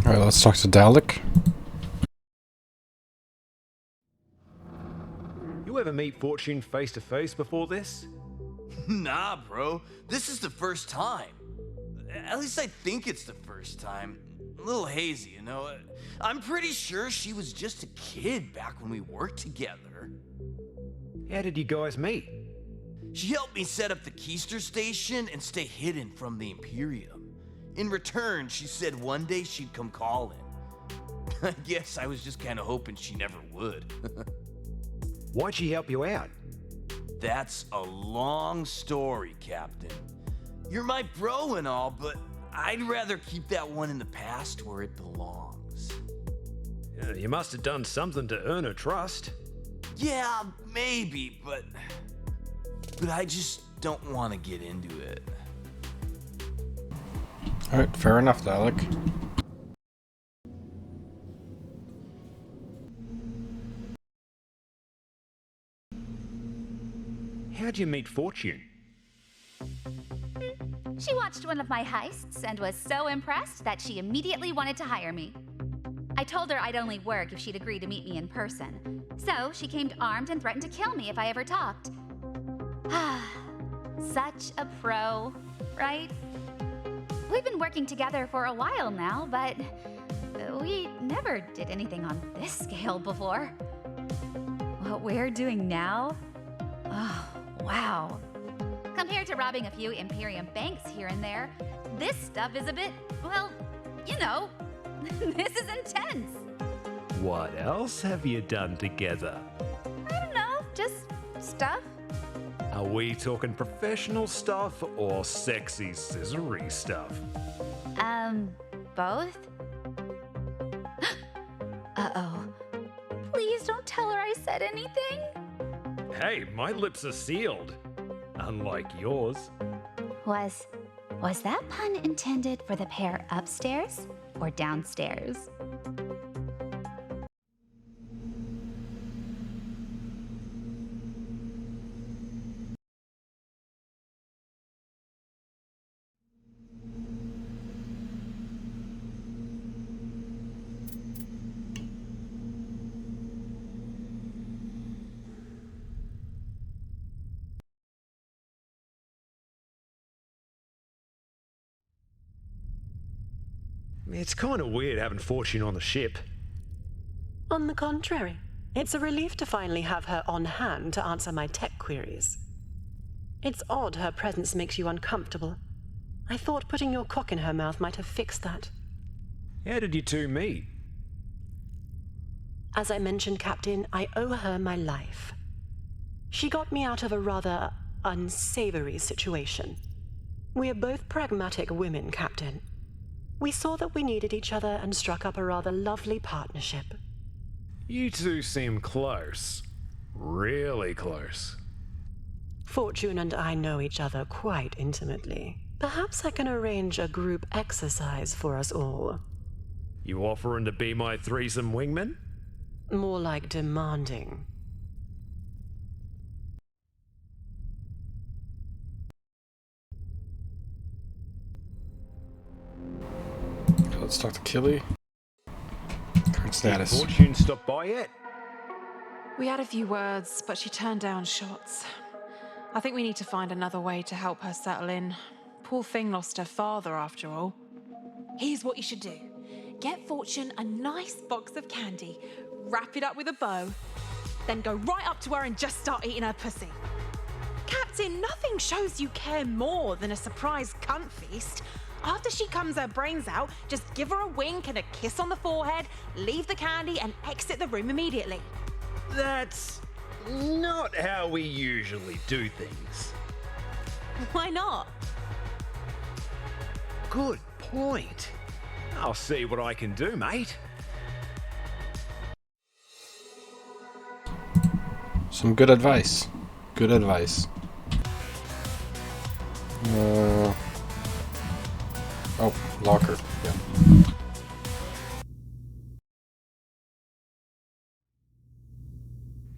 Alright, let's talk to Dalek. You ever meet Fortune face to face before this? Nah, bro. This is the first time. At least I think it's the first time. A little hazy, you know? I'm pretty sure she was just a kid back when we worked together. How did you guys meet? She helped me set up the Keister station and stay hidden from the Imperium. In return, she said one day she'd come calling. I guess I was just kind of hoping she never would. Why'd she help you out? That's a long story, Captain. You're my bro and all, but I'd rather keep that one in the past where it belongs. You must have done something to earn her trust. Yeah, maybe, but I just don't want to get into it. Alright, fair enough, Dalek. How'd you meet Fortune? She watched one of my heists and was so impressed that she immediately wanted to hire me. I told her I'd only work if she'd agree to meet me in person. So she came armed and threatened to kill me if I ever talked. Such a pro, right? We've been working together for a while now, but we never did anything on this scale before. What we're doing now? Oh, wow. Compared to robbing a few Imperium banks here and there, this stuff is a bit, well, you know, this is intense. What else have you done together? I don't know, just stuff. Are we talking professional stuff or sexy scissory stuff? Both? Uh-oh. Please don't tell her I said anything. Hey, my lips are sealed. Unlike yours. Was that pun intended for the pair upstairs or downstairs? It's kind of weird having Fortune on the ship. On the contrary, it's a relief to finally have her on hand to answer my tech queries. It's odd her presence makes you uncomfortable. I thought putting your cock in her mouth might have fixed that. How did you two meet? As I mentioned, Captain, I owe her my life. She got me out of a rather unsavory situation. We are both pragmatic women, Captain. We saw that we needed each other and struck up a rather lovely partnership. You two seem close. Really close. Fortune and I know each other quite intimately. Perhaps I can arrange a group exercise for us all. You offering to be my threesome wingman? More like demanding. Let's talk to Killy. Current Did status. Fortune stop by yet? We had a few words, but she turned down shots. I think we need to find another way to help her settle in. Poor thing lost her father, after all. Here's what you should do. Get Fortune a nice box of candy, wrap it up with a bow, then go right up to her and just start eating her pussy. Captain, nothing shows you care more than a surprise cunt feast. After she comes her brains out, just give her a wink and a kiss on the forehead, leave the candy and exit the room immediately. That's not how we usually do things. Why not? Good point. I'll see what I can do, mate. Some good advice. Good advice. Oh, locker. Yeah.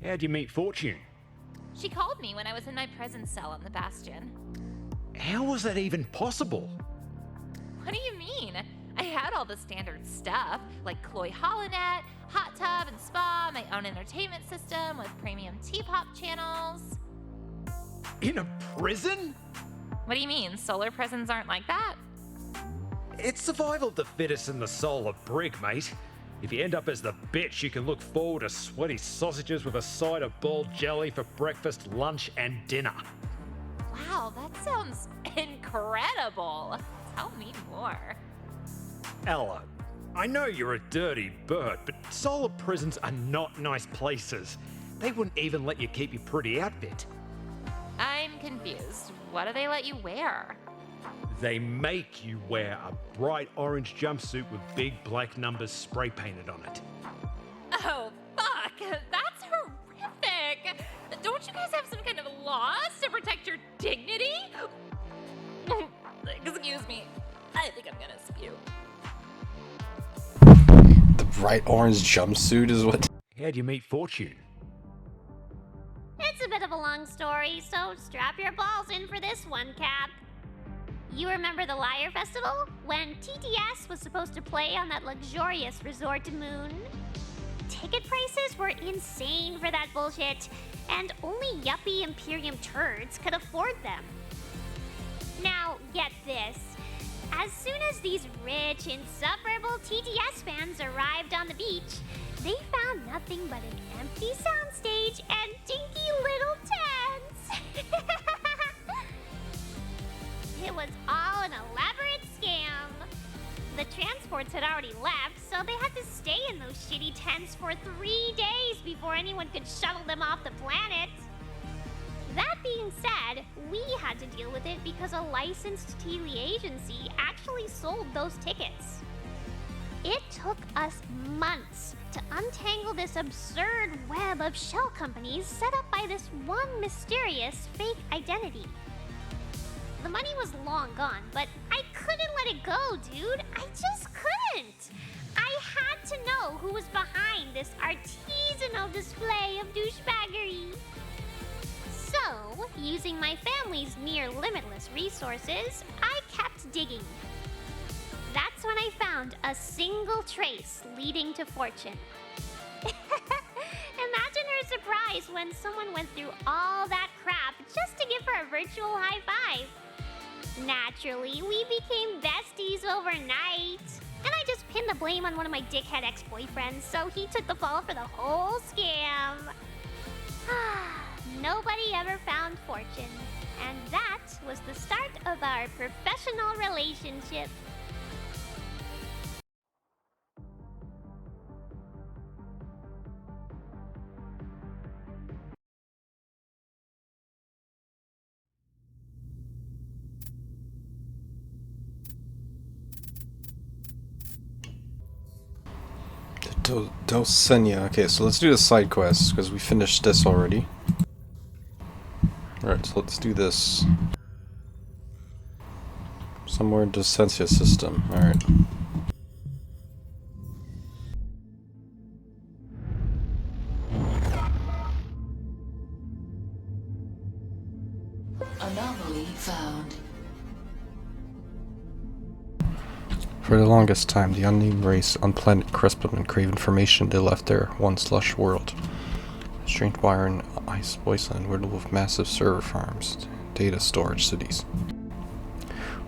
How'd you meet Fortune? She called me when I was in my prison cell on the Bastion. How was that even possible? What do you mean? I had all the standard stuff, like Chloe Holonet, hot tub and spa, my own entertainment system with premium T-pop channels. In a prison? What do you mean, solar prisons aren't like that? It's survival of the fittest in the soul of brick, mate. If you end up as the bitch, you can look forward to sweaty sausages with a side of boiled jelly for breakfast, lunch, and dinner. Wow, that sounds incredible. Tell me more. Ella, I know you're a dirty bird, but solar prisons are not nice places. They wouldn't even let you keep your pretty outfit. I'm confused. What do they let you wear? They make you wear a bright orange jumpsuit with big black numbers spray painted on it. Oh, fuck! That's horrific! Don't you guys have some kind of laws to protect your dignity? Excuse me. I think I'm gonna spew. The bright orange jumpsuit is what. How'd you meet Fortune? It's a bit of a long story, so strap your balls in for this one, Cap. You remember the Lyre Festival? When TTS was supposed to play on that luxurious resort moon? Ticket prices were insane for that bullshit, and only yuppie Imperium turds could afford them. Now, get this. As soon as these rich, insufferable TTS fans arrived on the beach, they found nothing but an empty soundstage and dinky little tents. It was all an elaborate scam. The transports had already left, so they had to stay in those shitty tents for 3 days before anyone could shuttle them off the planet. That being said, we had to deal with it because a licensed TV agency actually sold those tickets. It took us months to untangle this absurd web of shell companies set up by this one mysterious fake identity. The money was long gone, but I couldn't let it go, dude. I just couldn't. I had to know who was behind this artisanal display of douchebaggery. So, using my family's near limitless resources, I kept digging. That's when I found a single trace leading to Fortune. Imagine her surprise when someone went through all that crap just to give her a virtual high five. Naturally, we became besties overnight. And I just pinned the blame on one of my dickhead ex-boyfriends, so he took the fall for the whole scam. Nobody ever found Fortune. And that was the start of our professional relationship. Dosenia. Okay, so let's do the side quests because we finished this already. Alright, so let's do this. Somewhere in the Dosenia system. Alright. Anomaly found. For the longest time, the unnamed race on planet Crispin crave information they left their once lush world. A strange wire and ice wasteland riddled with massive server farms, data storage cities,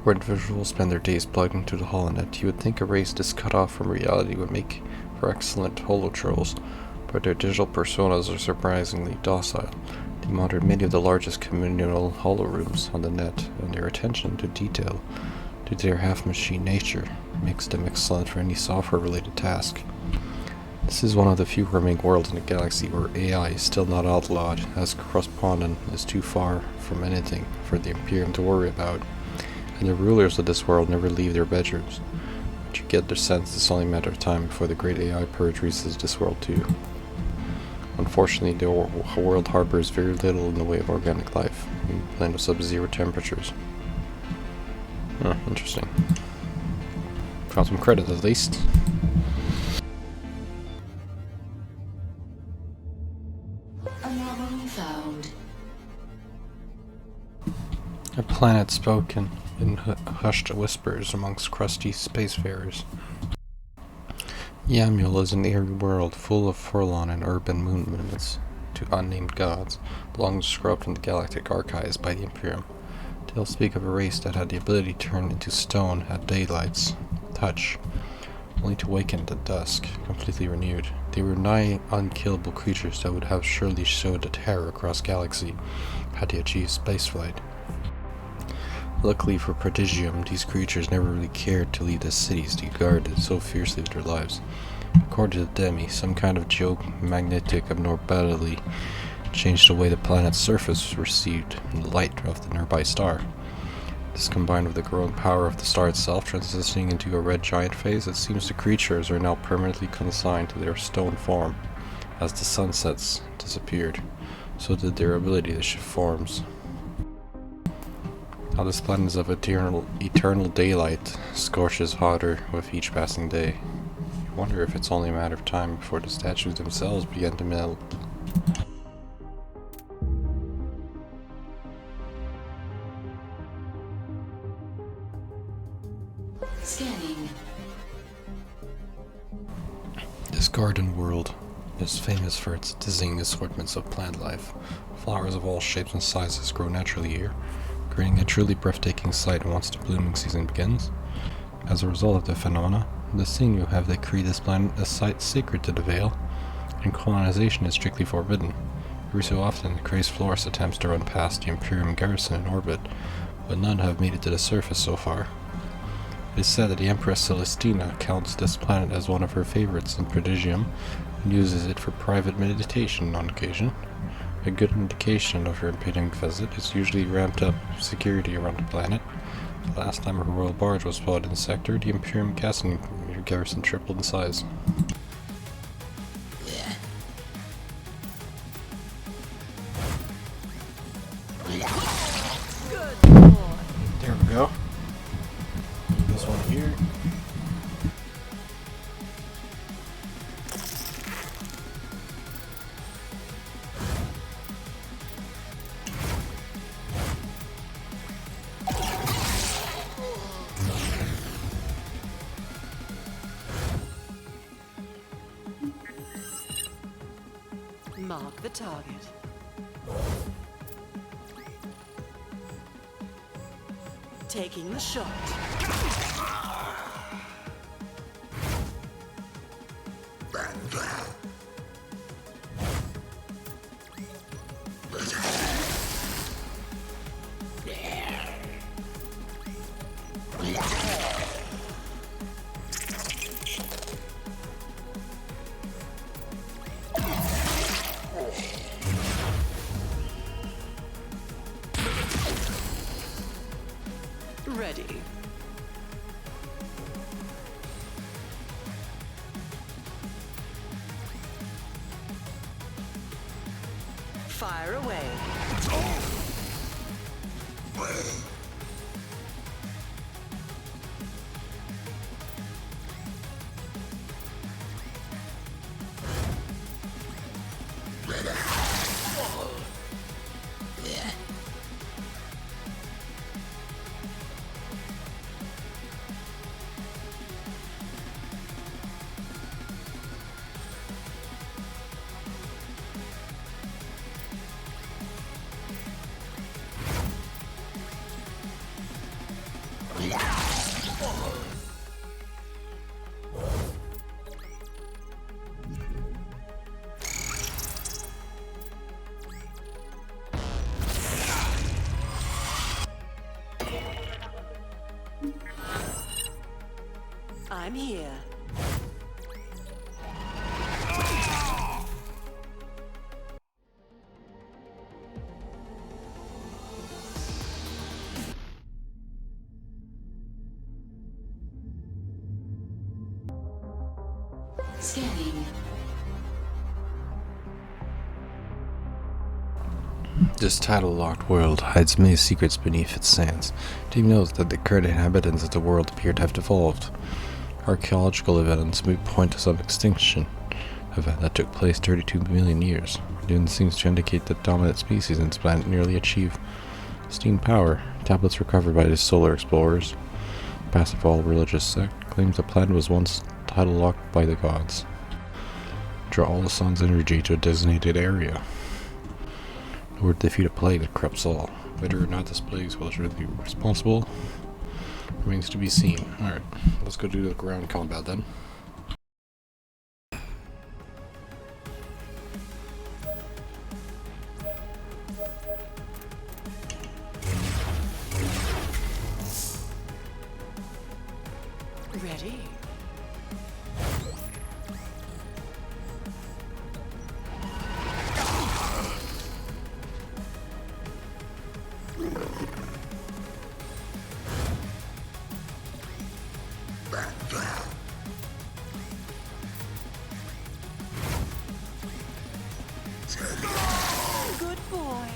where individuals spend their days plugged into the holonet. You would think a race this cut off from reality would make for excellent holotrolls, but their digital personas are surprisingly docile. They monitor many of the largest communal holorooms on the net, and their attention to detail, due to their half-machine nature, makes them excellent for any software-related task. This is one of the few remaining worlds in the galaxy where AI is still not outlawed, as Cross-Pondon is too far from anything for the Imperium to worry about, and the rulers of this world never leave their bedrooms. But you get the sense it's only a matter of time before the great AI purge reaches this world too. Unfortunately, the world harbors very little in the way of organic life, in a land of sub-zero temperatures. Oh, interesting. Found some credit at least. Anomaly found. A planet spoken in hushed whispers amongst crusty spacefarers. Yamul is an eerie world full of forlorn and urban monuments to unnamed gods, long described in the galactic archives by the Imperium. Tales speak of a race that had the ability to turn into stone at daylight's touch, only to waken at dusk, completely renewed. They were nigh unkillable creatures that would have surely showed a terror across galaxy had they achieved spaceflight. Luckily for Prodigium, these creatures never really cared to leave the cities they guarded so fiercely with their lives. According to the Demi, some kind of geomagnetic abnormality changed the way the planet's surface received the light of the nearby star. This combined with the growing power of the star itself transitioning into a red giant phase, it seems the creatures are now permanently consigned to their stone form. As the sunsets disappeared, so did their ability to shift forms. Now this planet is of eternal daylight, scorches hotter with each passing day. You wonder if it's only a matter of time before the statues themselves begin to melt. Scanning. This garden world is famous for its dizzying assortments of plant life. Flowers of all shapes and sizes grow naturally here, creating a truly breathtaking sight once the blooming season begins. As a result of the phenomena, the Sinu have decreed this planet a site sacred to the Veil, and colonization is strictly forbidden. Every so often, the crazed florist attempts to run past the Imperium garrison in orbit, but none have made it to the surface so far. It is said that the Empress Celestina counts this planet as one of her favorites in Prodigium and uses it for private meditation on occasion. A good indication of her impending visit is usually ramped up security around the planet. The last time a royal barge was spotted in the sector, the Imperium garrison tripled in size. There we go. This one here. Mark the target. Taking the shot. Ready. Fire away. I'm here. Scanning. This title-locked world hides many secrets beneath its sands. Team knows that the current inhabitants of the world appear to have devolved. Archaeological evidence may point to some extinction event that took place 32 million years. It seems to indicate that dominant species in this planet nearly achieved steam power. Tablets recovered by the solar explorers pastor of all religious sect, claims the planet was once tidal locked by the gods. Draw all the sun's energy to a designated area. In order to defeat a plague that corrupts all. Whether or not this plague is really responsible remains to be seen. Alright, let's go do the ground combat then. Ready? Good boy.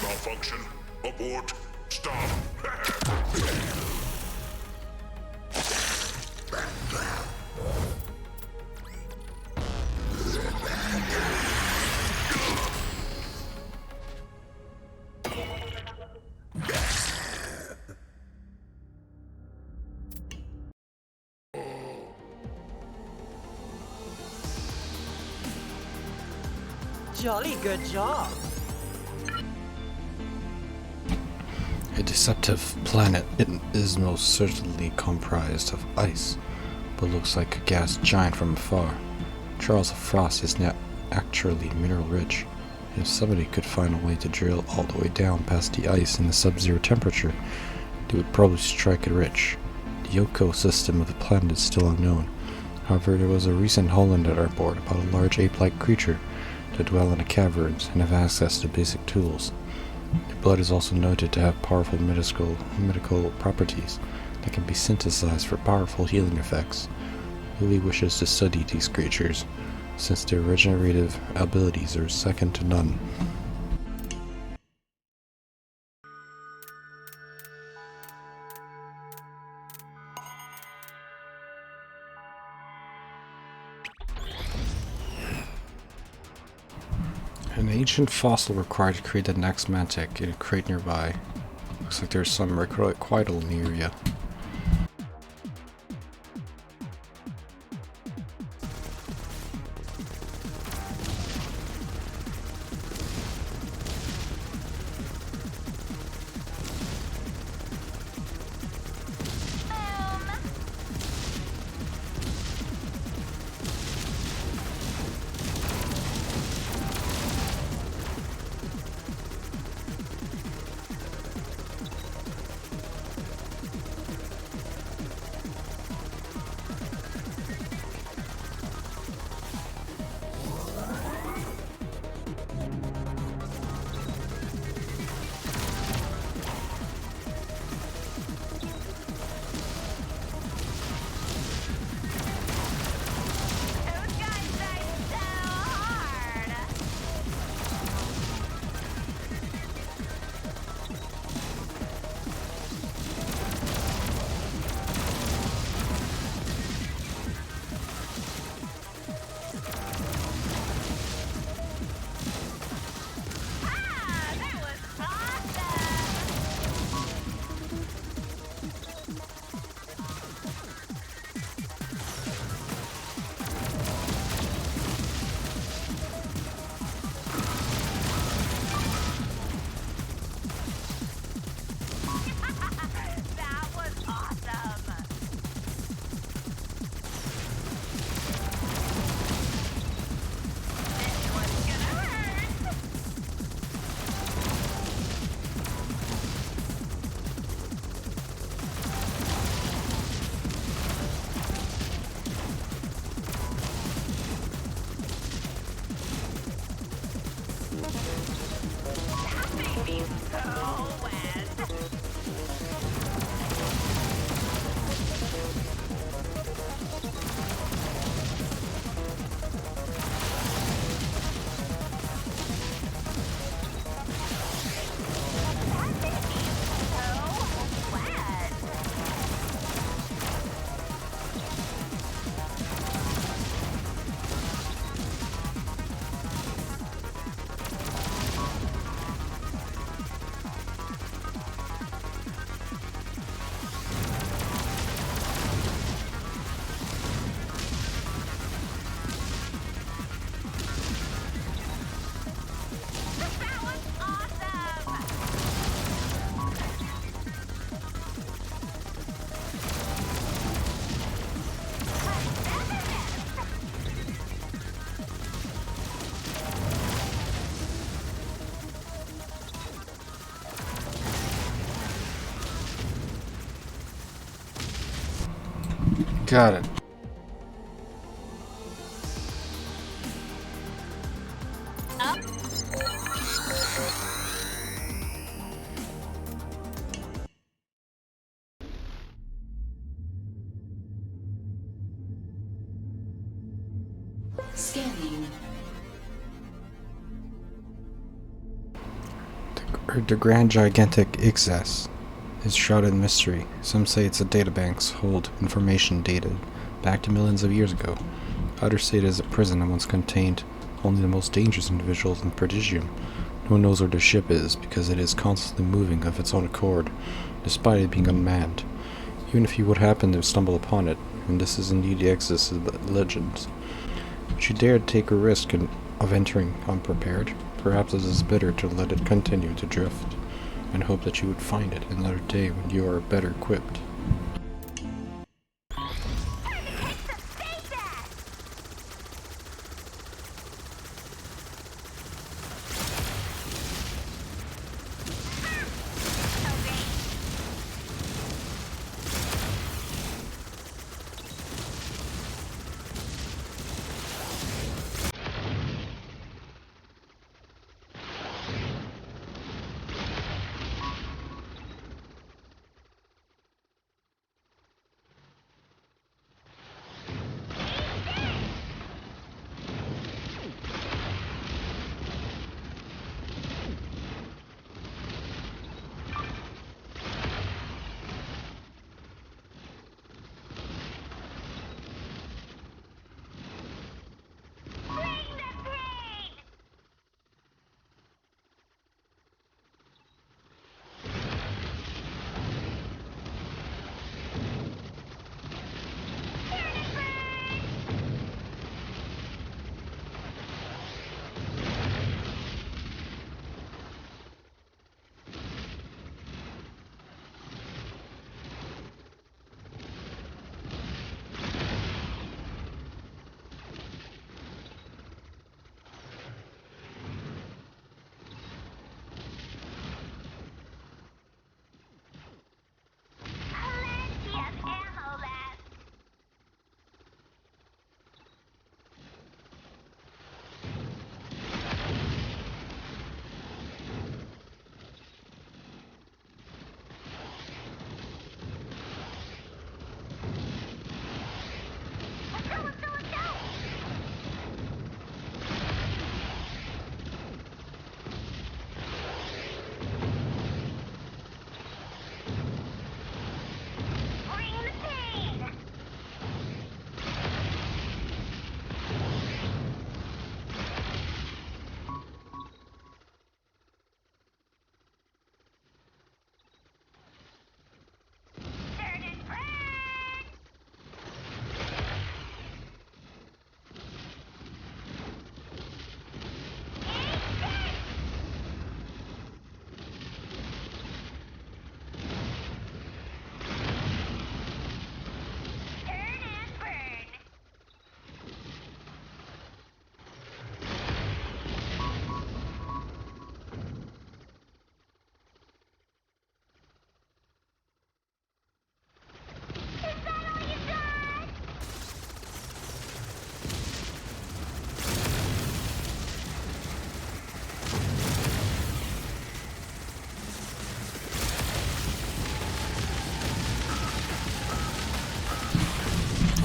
Malfunction. Abort. Stop. Jolly good job. A deceptive planet. It is most certainly comprised of ice, but looks like a gas giant from afar. Trails of frost is not actually mineral rich. If somebody could find a way to drill all the way down past the ice in the sub-zero temperature, they would probably strike it rich. The ecosystem of the planet is still unknown. However, there was a recent Hollander report about a large ape-like creature that dwell in the caverns and have access to basic tools. The blood is also noted to have powerful medical properties that can be synthesized for powerful healing effects. Lily wishes to study these creatures, since their regenerative abilities are second to none. An ancient fossil required to create the next mantic in a crate nearby. Looks like there's some requital in the area. Got it. Scanning. The Grand Gigantic Ixas is shrouded in mystery. Some say it's a databanks hold information dated back to millions of years ago. Others say it is a prison that once contained only the most dangerous individuals in Prodigium. No one knows where the ship is because it is constantly moving of its own accord, despite it being unmanned. Even if you would happen to stumble upon it, and this is indeed the Exodus of the legends, would you dare to take a risk of entering unprepared? Perhaps it is better to let it continue to drift, and hope that you would find it another day when you are better equipped.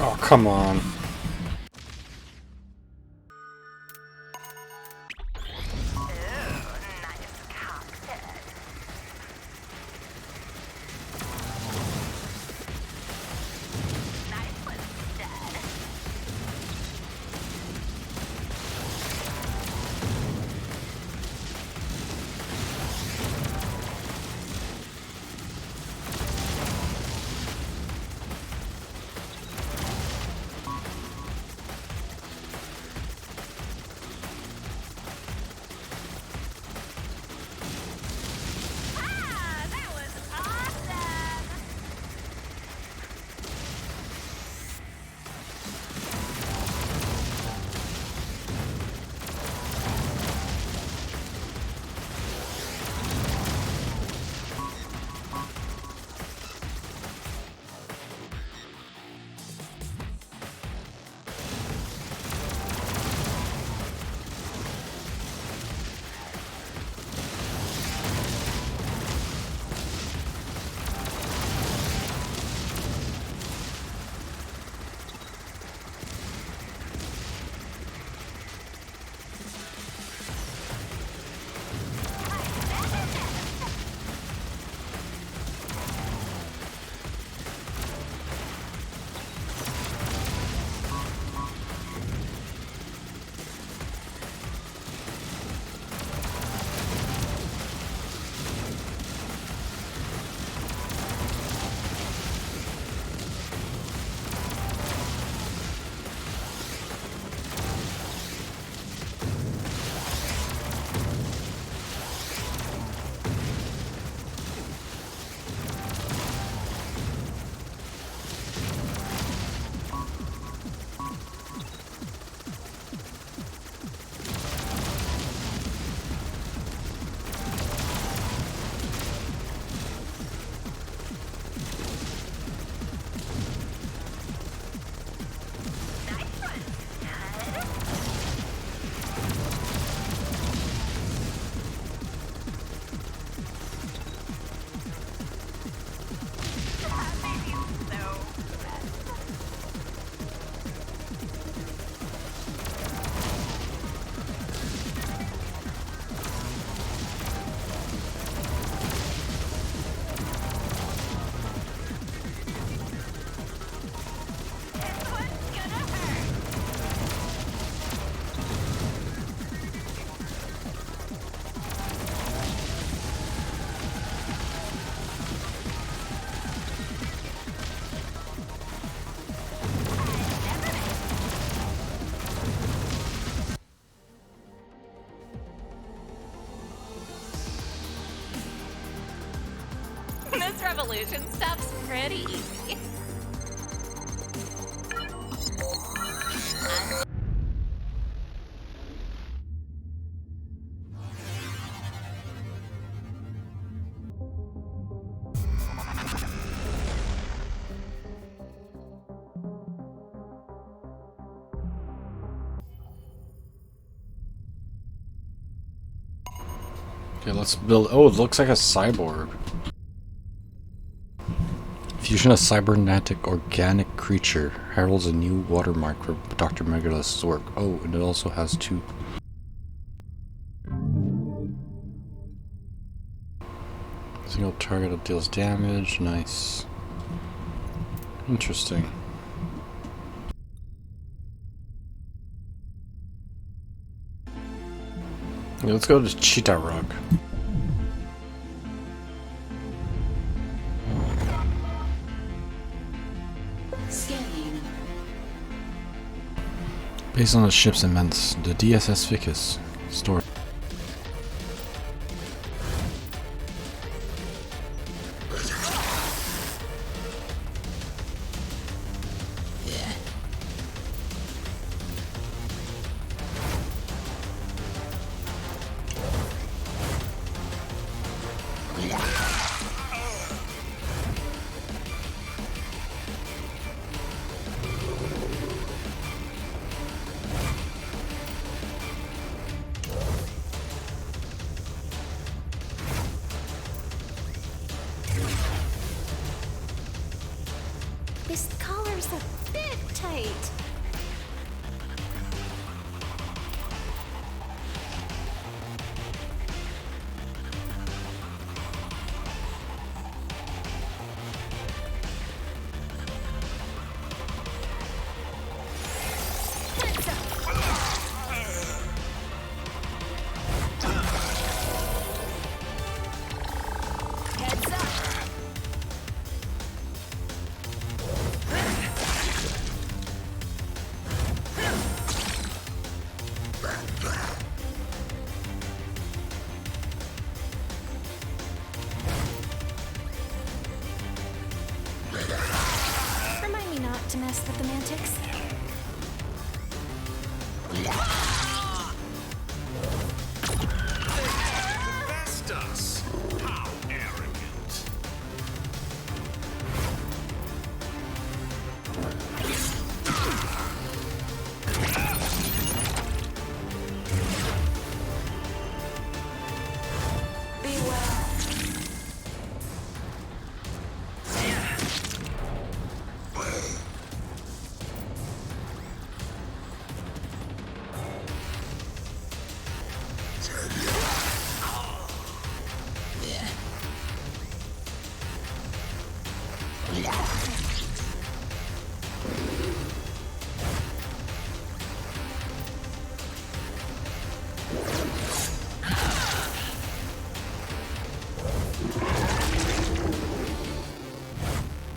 Oh, come on. This revolution stuff's pretty easy. Okay, let's build. Oh, it looks like a cyborg. Fusion of cybernetic organic creature heralds a new watermark for Dr. Megalith's work. Oh, and it also has two. Single target that deals damage. Nice. Interesting. Yeah, let's go to Cheetah Rug. Scanning. Based on the ship's immense, the DSS Ficus store. This collar's a bit tight. Remind me not to mess with the Mantics. Best us. How arrogant.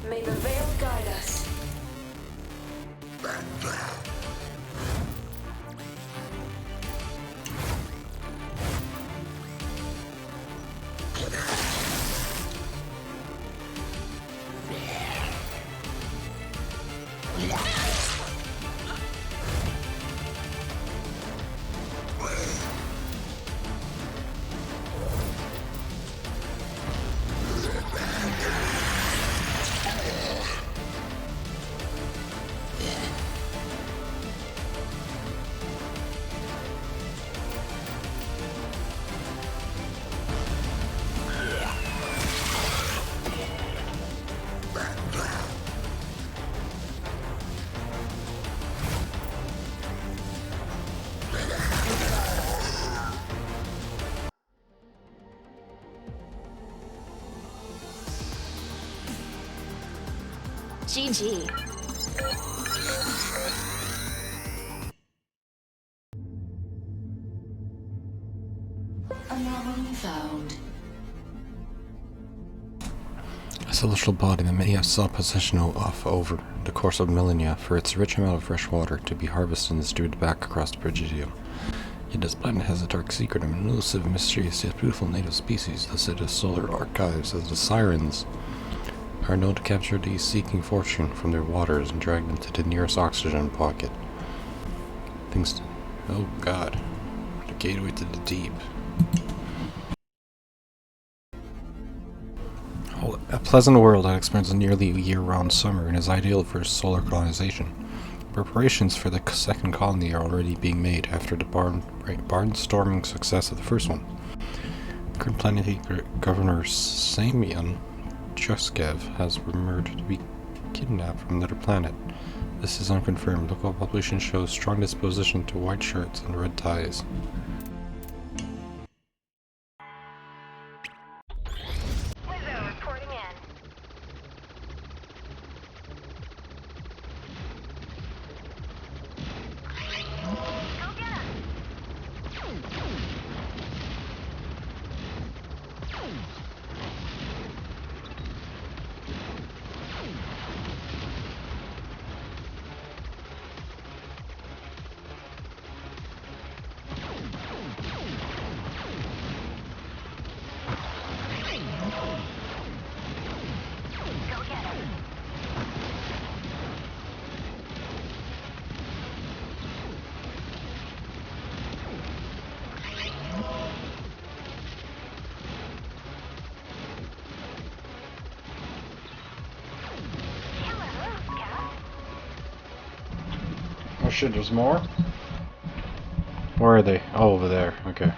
May the veil guide us. GG. Anomaly found. A celestial body that many have sought possession of over the course of millennia for its rich amount of fresh water to be harvested and distributed back across the Presidium. Yet this planet has a dark secret, an elusive, mysterious, yet beautiful native species. The city's solar archives, as the Sirens, are known to capture these seeking fortune from their waters and drag them to the nearest oxygen pocket. Oh god. The gateway to the deep. A pleasant world that experiences nearly a year-round summer and is ideal for solar colonization. Preparations for the second colony are already being made after the barnstorming success of the first one. Current Planetary Governor Samian Juskev has rumored to be kidnapped from another planet. This is unconfirmed. Local population shows strong disposition to white shirts and red ties. Oh shit, there's more? Where are they? Oh, over there. Okay.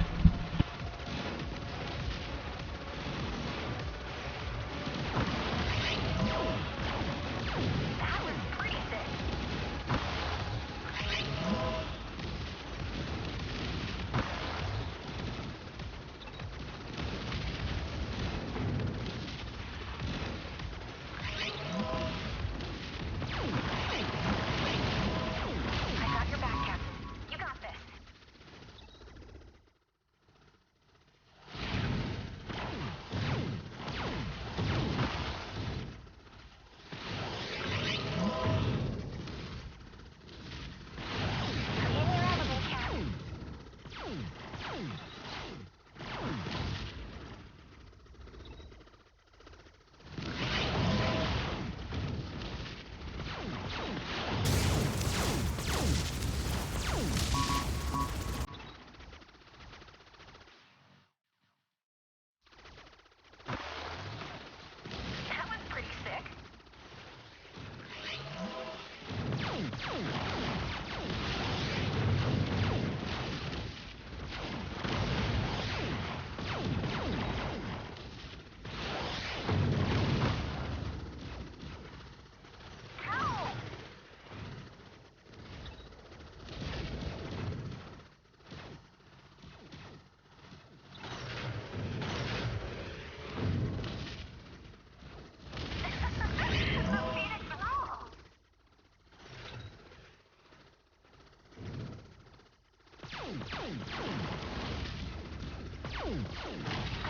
I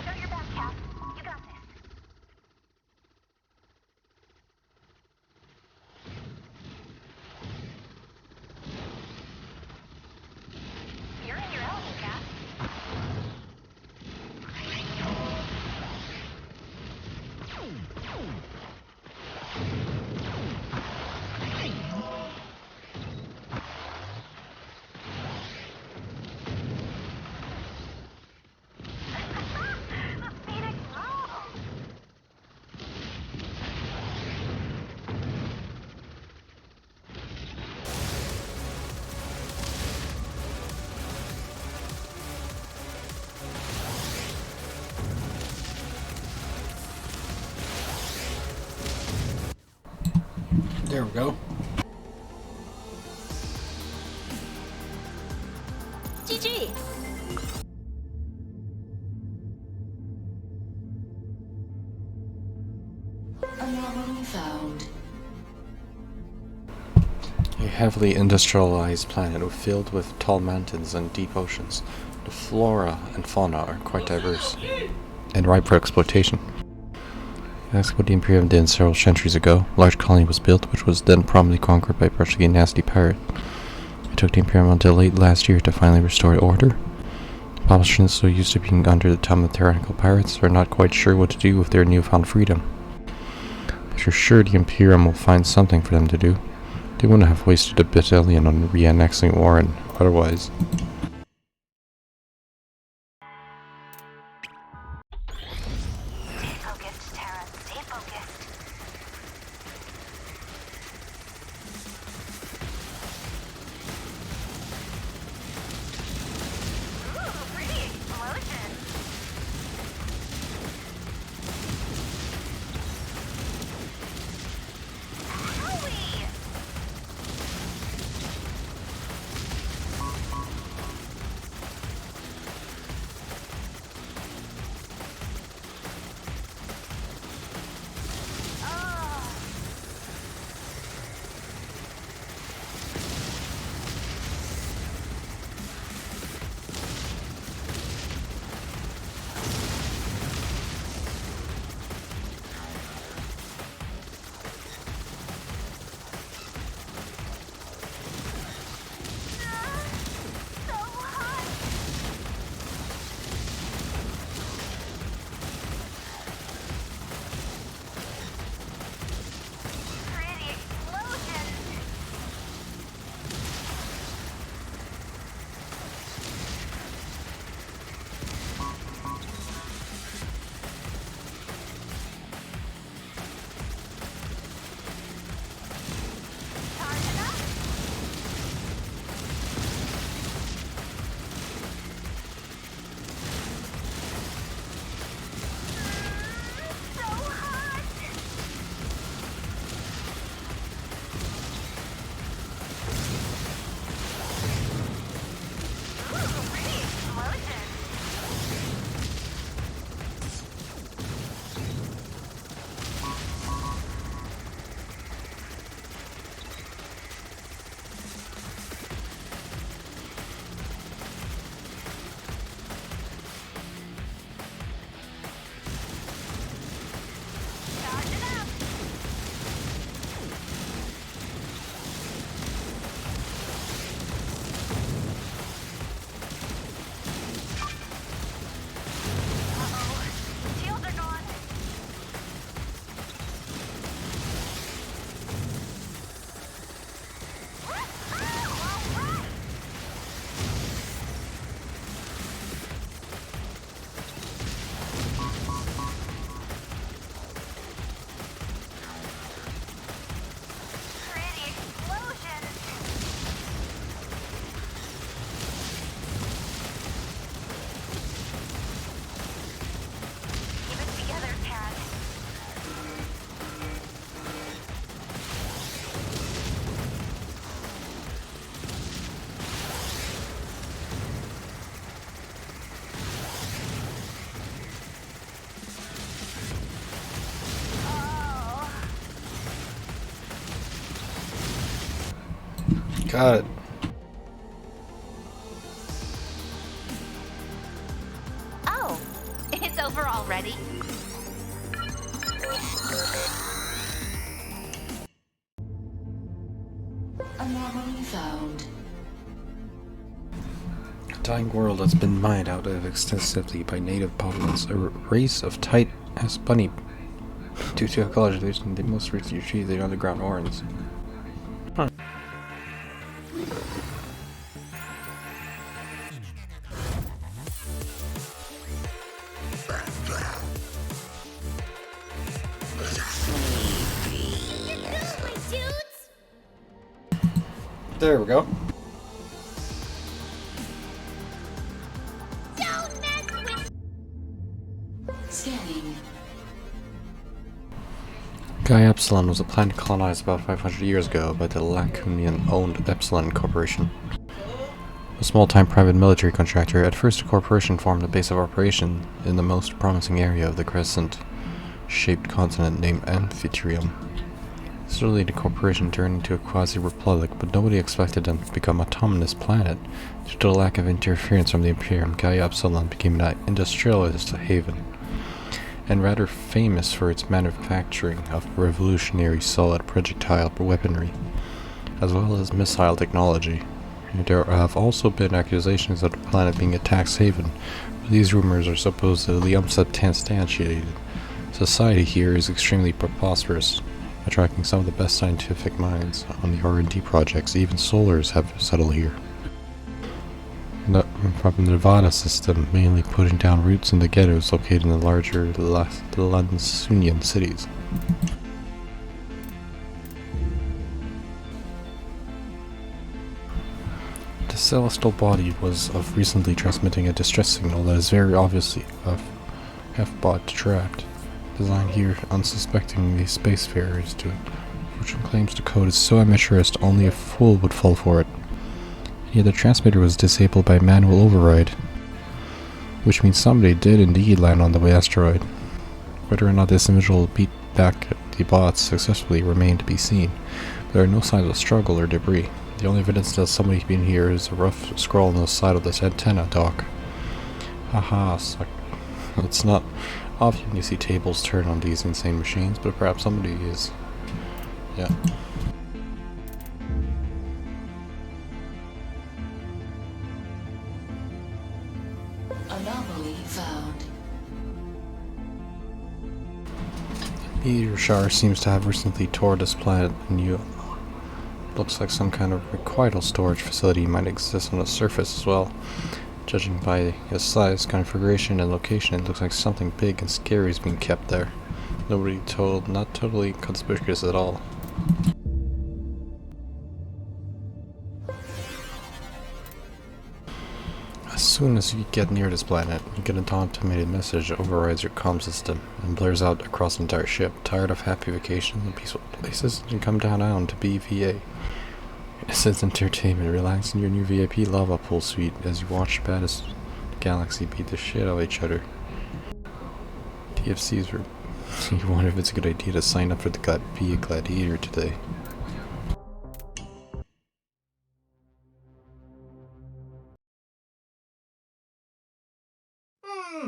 got your back, Cap. You got this. You're in your element, Cap. The Phoenix rules. There we go. GG! Anomaly found. A heavily industrialized planet filled with tall mountains and deep oceans. The flora and fauna are quite diverse and ripe for exploitation. Ask what the Imperium did several centuries ago. A large colony was built, which was then promptly conquered by a particularly nasty pirate. It took the Imperium until late last year to finally restore order. Populations so used to being under the thumb of tyrannical pirates are not quite sure what to do with their newfound freedom. But you're sure the Imperium will find something for them to do. They wouldn't have wasted a battalion on re-annexing Warren otherwise. Stay focused, Tara. Stay focused. Ooh, pretty explosion. Owie! So hot. Pretty explosion. Charge it up. So hot. Ooh, pretty explosion. Charge it up. Uh-oh. Shields are gone. All right. Pretty explosion. Keep it together, Cat. Oh. Got it. Oh. over already? Anomaly found. A dying world that's been mined out of extensively by native populace, a race of tight as bunny. Due to ecology, they most recently retrieved the underground orans. Huh. There we go. Scanning. Guy Epsilon was a planet colonized about 500 years ago by the Lacunian-owned Epsilon Corporation. A small-time private military contractor, at first the corporation formed a base of operation in the most promising area of the crescent-shaped continent named Amphitryon. Slowly the corporation turned into a quasi-republic, but nobody expected them to become an autonomous planet. Due to the lack of interference from the Imperium, Guy Epsilon became an industrialized haven, and rather famous for its manufacturing of revolutionary solid projectile weaponry, as well as missile technology. There have also been accusations of the planet being a tax haven, but these rumors are supposedly unsubstantiated. Society here is extremely prosperous, attracting some of the best scientific minds on the R&D projects. Even solars have settled here. From the Nevada system, mainly putting down roots in the ghettos located in the larger Lansunian cities. The celestial body was of recently transmitting a distress signal that is very obviously of F-bot trapped. Designed here unsuspectingly spacefarers to. Fortune claims the code is so amateurist only a fool would fall for it. Yet the transmitter was disabled by manual override, which means somebody did indeed land on the asteroid. Whether or not this individual beat back the bots successfully remained to be seen. There are no signs of struggle or debris. The only evidence that somebody been here is a rough scroll on the side of this antenna dock. Haha, suck. It's not often you see tables turn on these insane machines, but perhaps somebody is. Yeah. Anomaly found. Meteor shower seems to have recently tore this planet anew. Looks like some kind of requital storage facility might exist on the surface as well. Judging by its size, configuration, and location, it looks like something big and scary is being kept there. Not totally conspicuous at all. As soon as you get near this planet, you get an automated message that overrides your comm system and blares out across the entire ship. Tired of happy vacations and peaceful places? You come down to BVA. This is entertainment. Relax in your new VIP lava pool suite as you watch the baddest galaxy beat the shit out of each other. TFCs were. You wonder if it's a good idea to sign up for the be a gladiator today.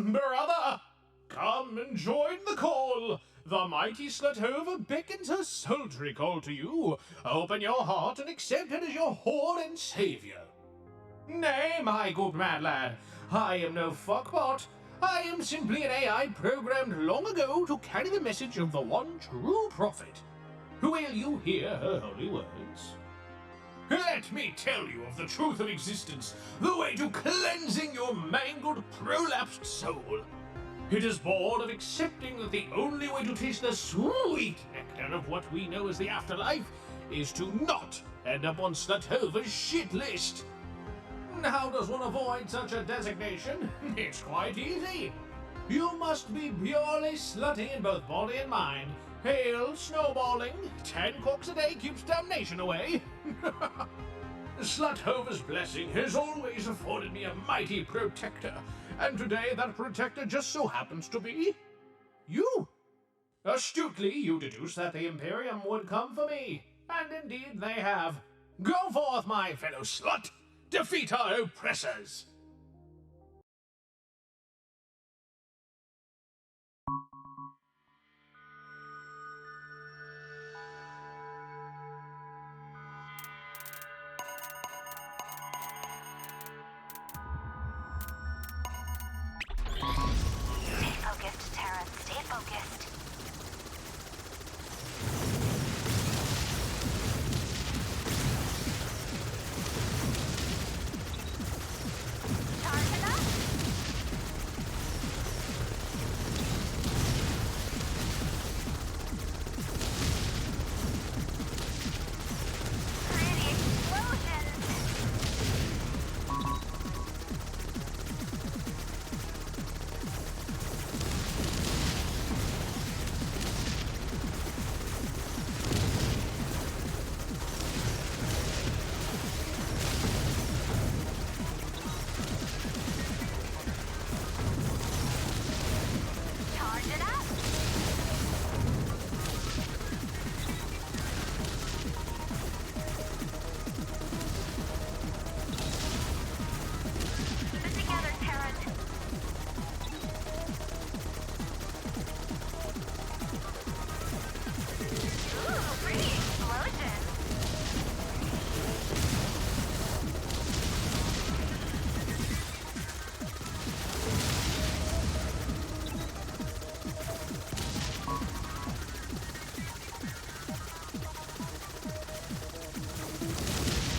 Brother, come and join the call. The mighty Slutova beckons her sultry call to you. Open your heart and accept it as your whore and savior. Nay, my good mad lad, I am no fuckbot. I am simply an AI programmed long ago to carry the message of the one true prophet. Will you hear her holy words? Let me tell you of the truth of existence, the way to cleansing your mangled, prolapsed soul. It is born of accepting that the only way to taste the sweet nectar of what we know as the afterlife is to not end up on Slutova's shit list. How does one avoid such a designation? It's quite easy. You must be purely slutty in both body and mind. Hail snowballing, 10 cocks a day keeps damnation away. Slutova's blessing has always afforded me a mighty protector, and today that protector just so happens to be you. Astutely, you deduce that the Imperium would come for me, and indeed they have. Go forth, my fellow slut! Defeat our oppressors! focused. Charge it up. Pretty explosions. Charge it up. Keep it together, Terran. Ooh, pretty explosion.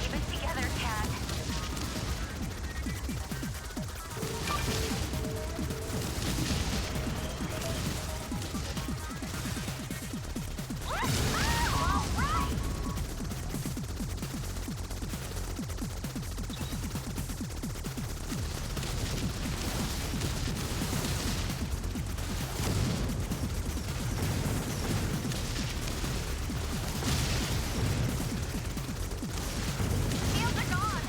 Keep it together, Terran. All right. Shields are gone.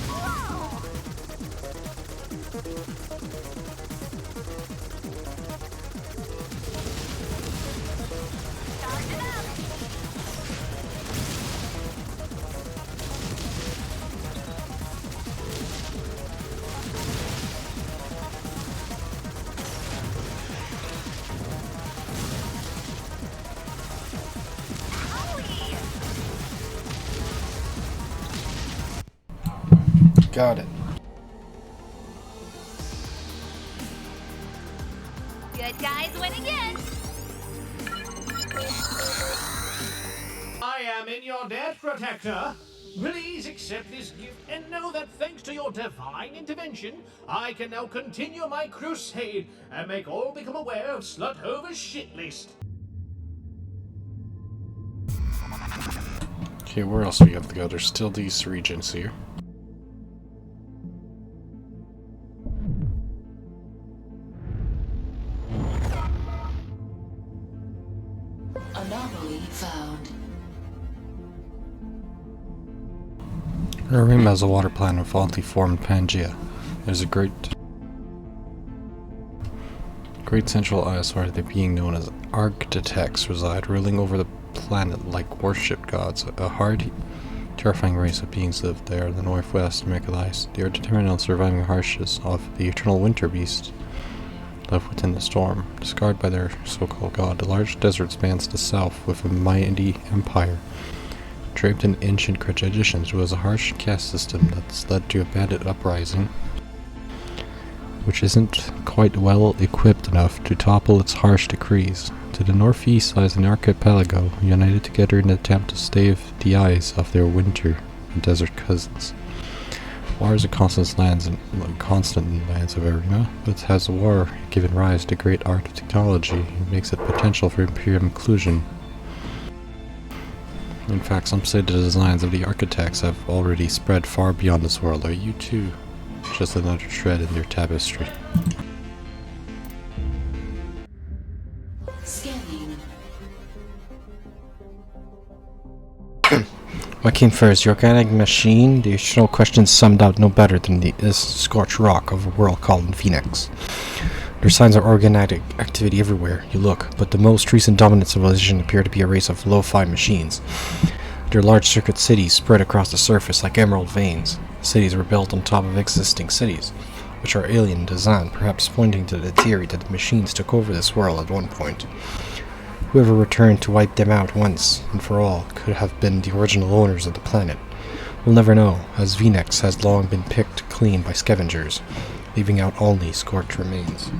Whoa! Charge it up. Owie! Got it. Good guys win again. I am in your debt, Protector. Please accept this gift and know that thanks to your divine intervention, I can now continue my crusade and make all become aware of Slutover's shit list. Okay, where else do we have to go? There's still these regions here. Anomaly found. Urim has a water planet of oddly formed Pangea. There's a great central ice where the being known as architects reside, ruling over the planet like worship gods. A hard, terrifying race of beings live there in the northwest of Mecca ice. They are determined on surviving the harshness of the eternal winter beast left within the storm. Discarded by their so-called god, the large desert spans the south with a mighty empire draped in ancient traditions. It was a harsh caste system that's led to a bandit uprising, which isn't quite well equipped enough to topple its harsh decrees. To the northeast lies an archipelago, united together in an attempt to stave the eyes of their winter and desert cousins. War is a constant in lands of Arena, but has war given rise to great art of technology, it makes it potential for imperial inclusion. In fact, some say the designs of the architects have already spread far beyond this world. Are you too just another thread in their tapestry? Scanning. What came first, the organic machine? The original question summed out no better than this scorched rock of a world called Phoenix. There are signs of organic activity everywhere you look, but the most recent dominant civilization appear to be a race of lo-fi machines. There are large circuit cities spread across the surface like emerald veins. Cities were built on top of existing cities, which are alien in design, perhaps pointing to the theory that the machines took over this world at one point. Whoever returned to wipe them out once and for all could have been the original owners of the planet. We'll never know, as Phoenix has long been picked clean by scavengers, leaving out only scorched remains.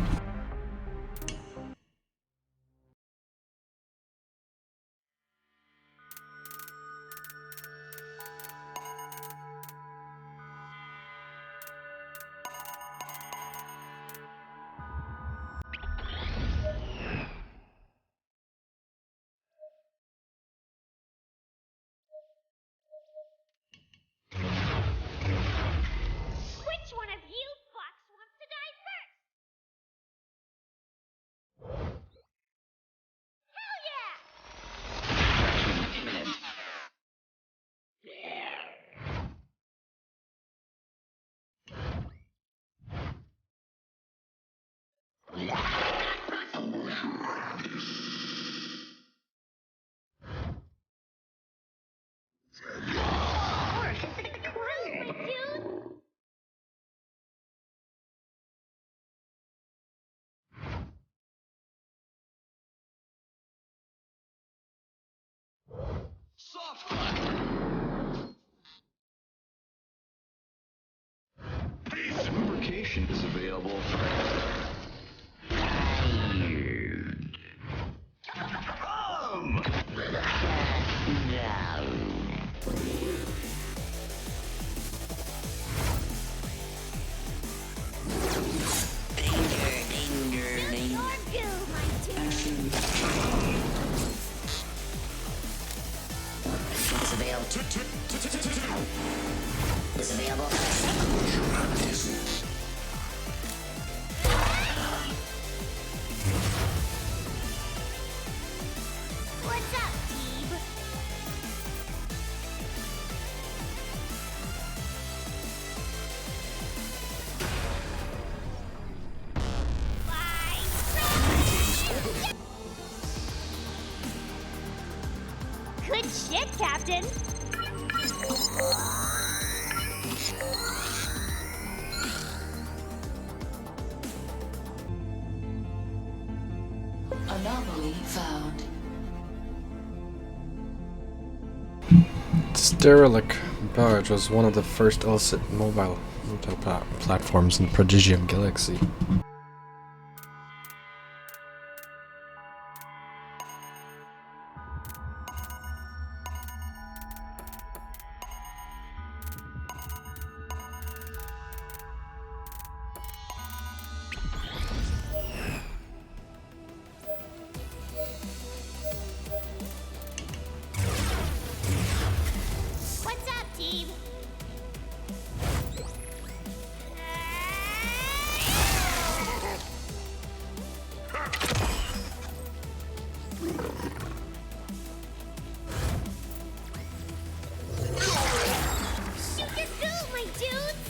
Which one of you fucks wants to die first? Hell yeah! Groove, my dude! Soft cut! Lubrication is available for What's up, Deeb? Good shit, Captain. Anomaly found. This derelict barge was one of the first illicit mobile platforms in the Prodigium Galaxy. What's up, Deeb? Shoot your goo, my dudes!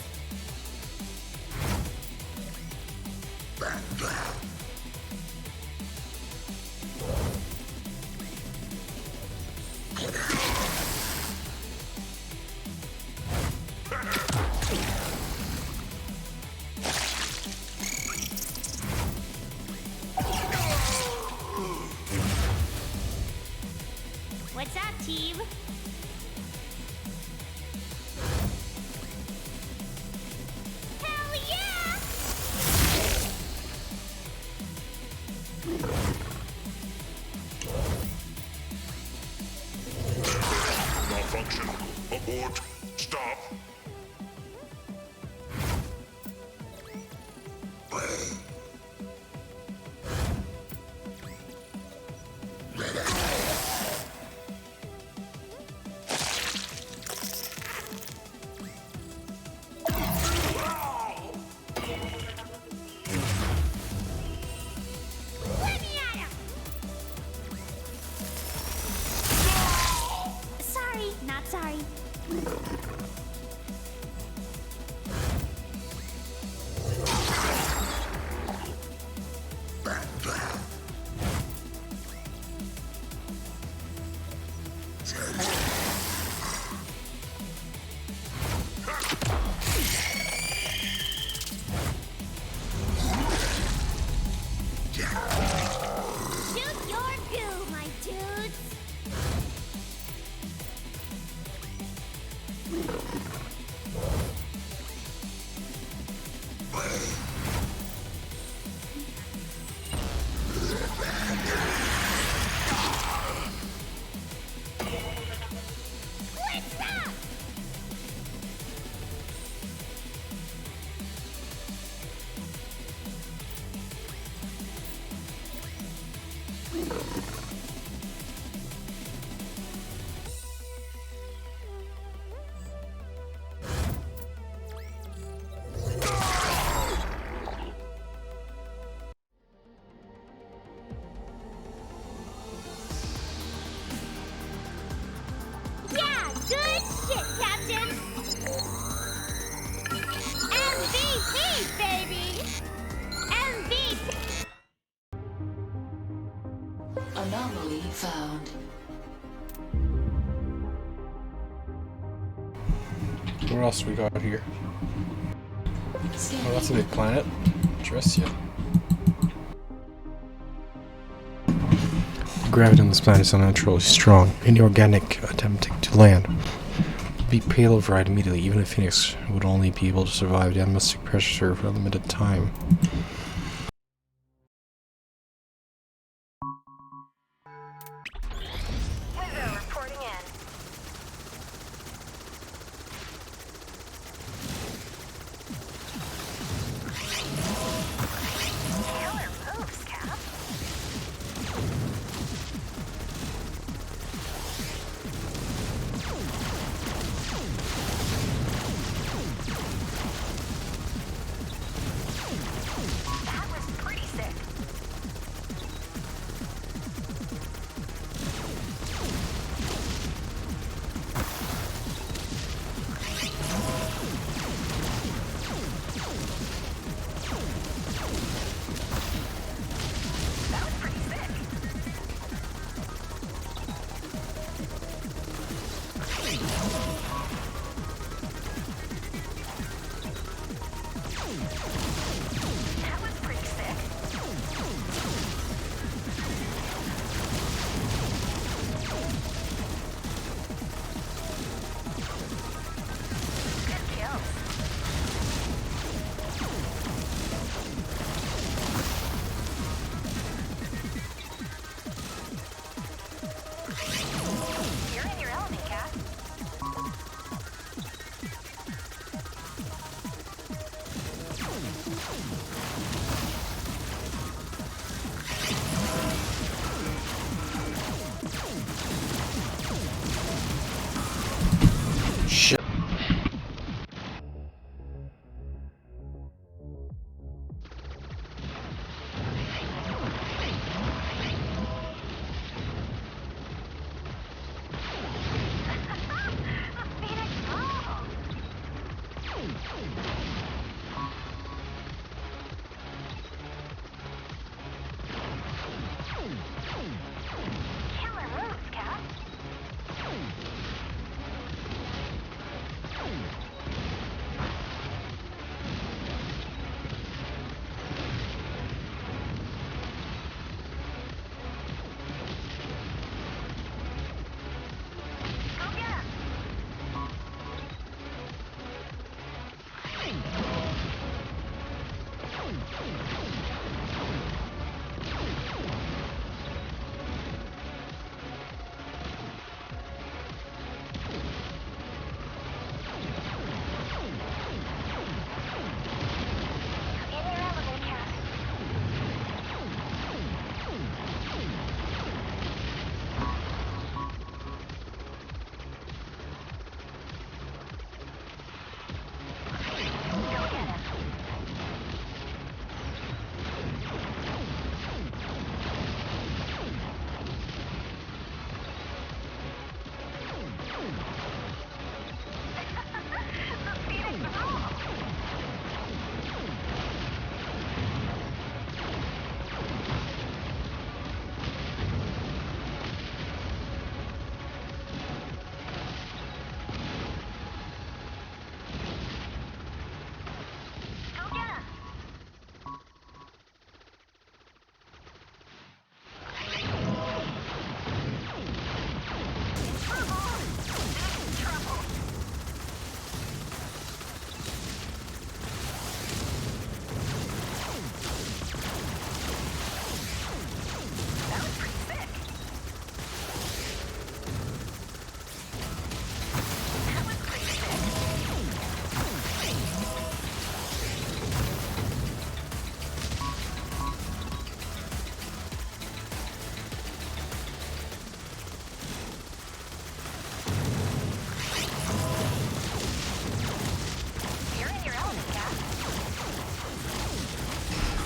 What's up, team? Hell yeah! Malfunction. Abort. Stop. Let me at him! Sorry, not sorry. Yeah, good shit, Captain! MVP, baby! MVP! Anomaly found. What else we got here? Oh, that's a big planet. Dress ya. The gravity on this planet is unnaturally strong. Any organic attempting to land would be pulverized immediately. Even a Phoenix would only be able to survive the atmospheric pressure for a limited time. Hello, reporting in. Killer moves, Cap.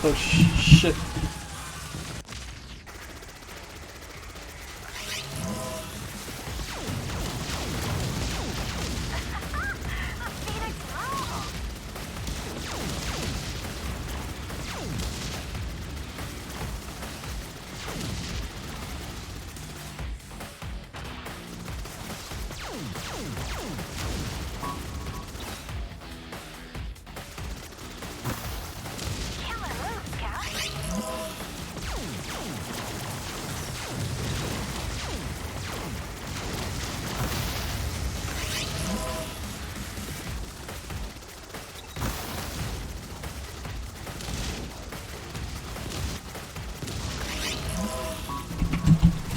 Oh shit.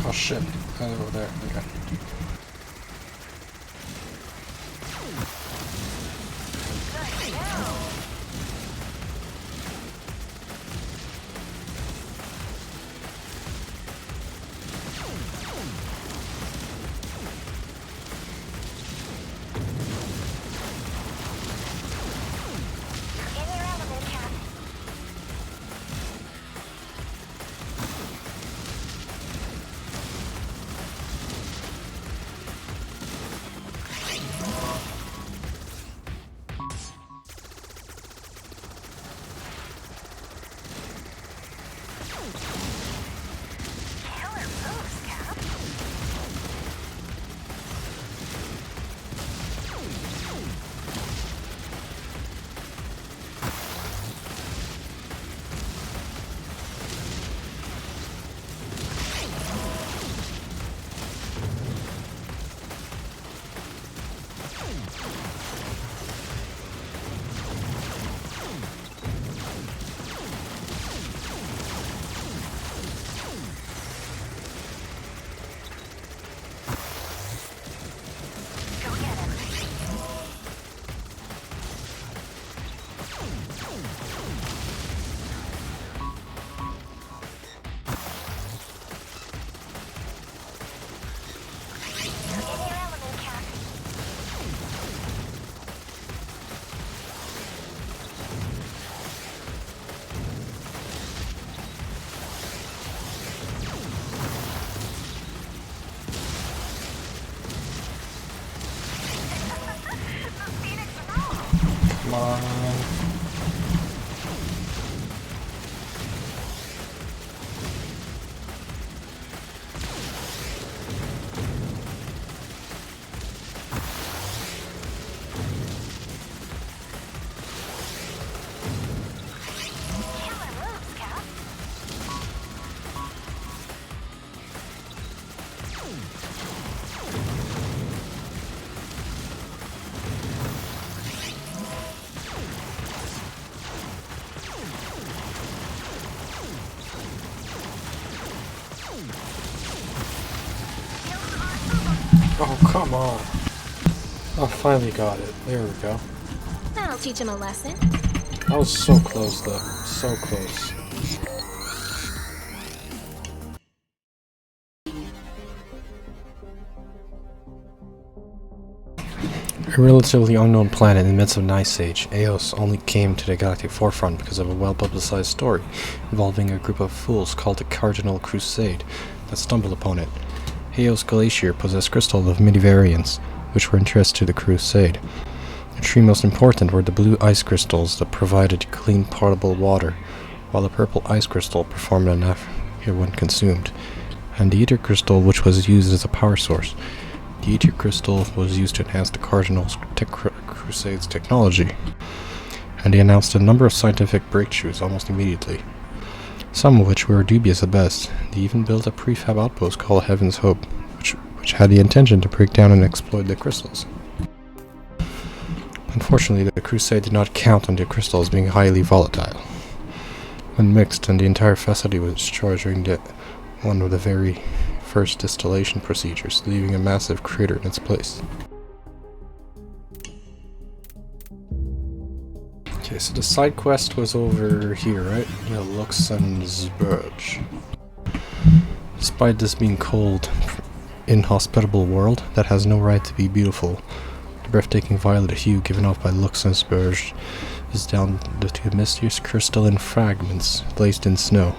Oh shit, I gotta go there. Okay. Come on. Oh, come on. Oh, finally got it. There we go. That'll teach him a lesson. That was so close, though. So close. A relatively unknown planet in the midst of an ice age, Eos only came to the galactic forefront because of a well-publicized story involving a group of fools called the Cardinal Crusade that stumbled upon it. Eos Glacier possessed crystals of many variants, which were interested to the Crusade. The three most important were the blue ice crystals that provided clean, potable water, while the purple ice crystal performed an after when consumed, and the ether crystal, which was used as a power source. The ether crystal was used to enhance the Cardinal Crusade's technology, and they announced a number of scientific breakthroughs almost immediately, some of which were dubious at best. They even built a prefab outpost called Heaven's Hope, which had the intention to break down and exploit the crystals. Unfortunately, the Crusade did not count on the crystals being highly volatile. When mixed, and the entire facility was destroyed during one of the very first distillation procedures, leaving a massive crater in its place. Okay, so the side quest was over here, right? Yeah, Luxembourg. Despite this being cold, inhospitable world that has no right to be beautiful, the breathtaking violet hue given off by Luxembourg is down to mysterious crystalline fragments placed in snow.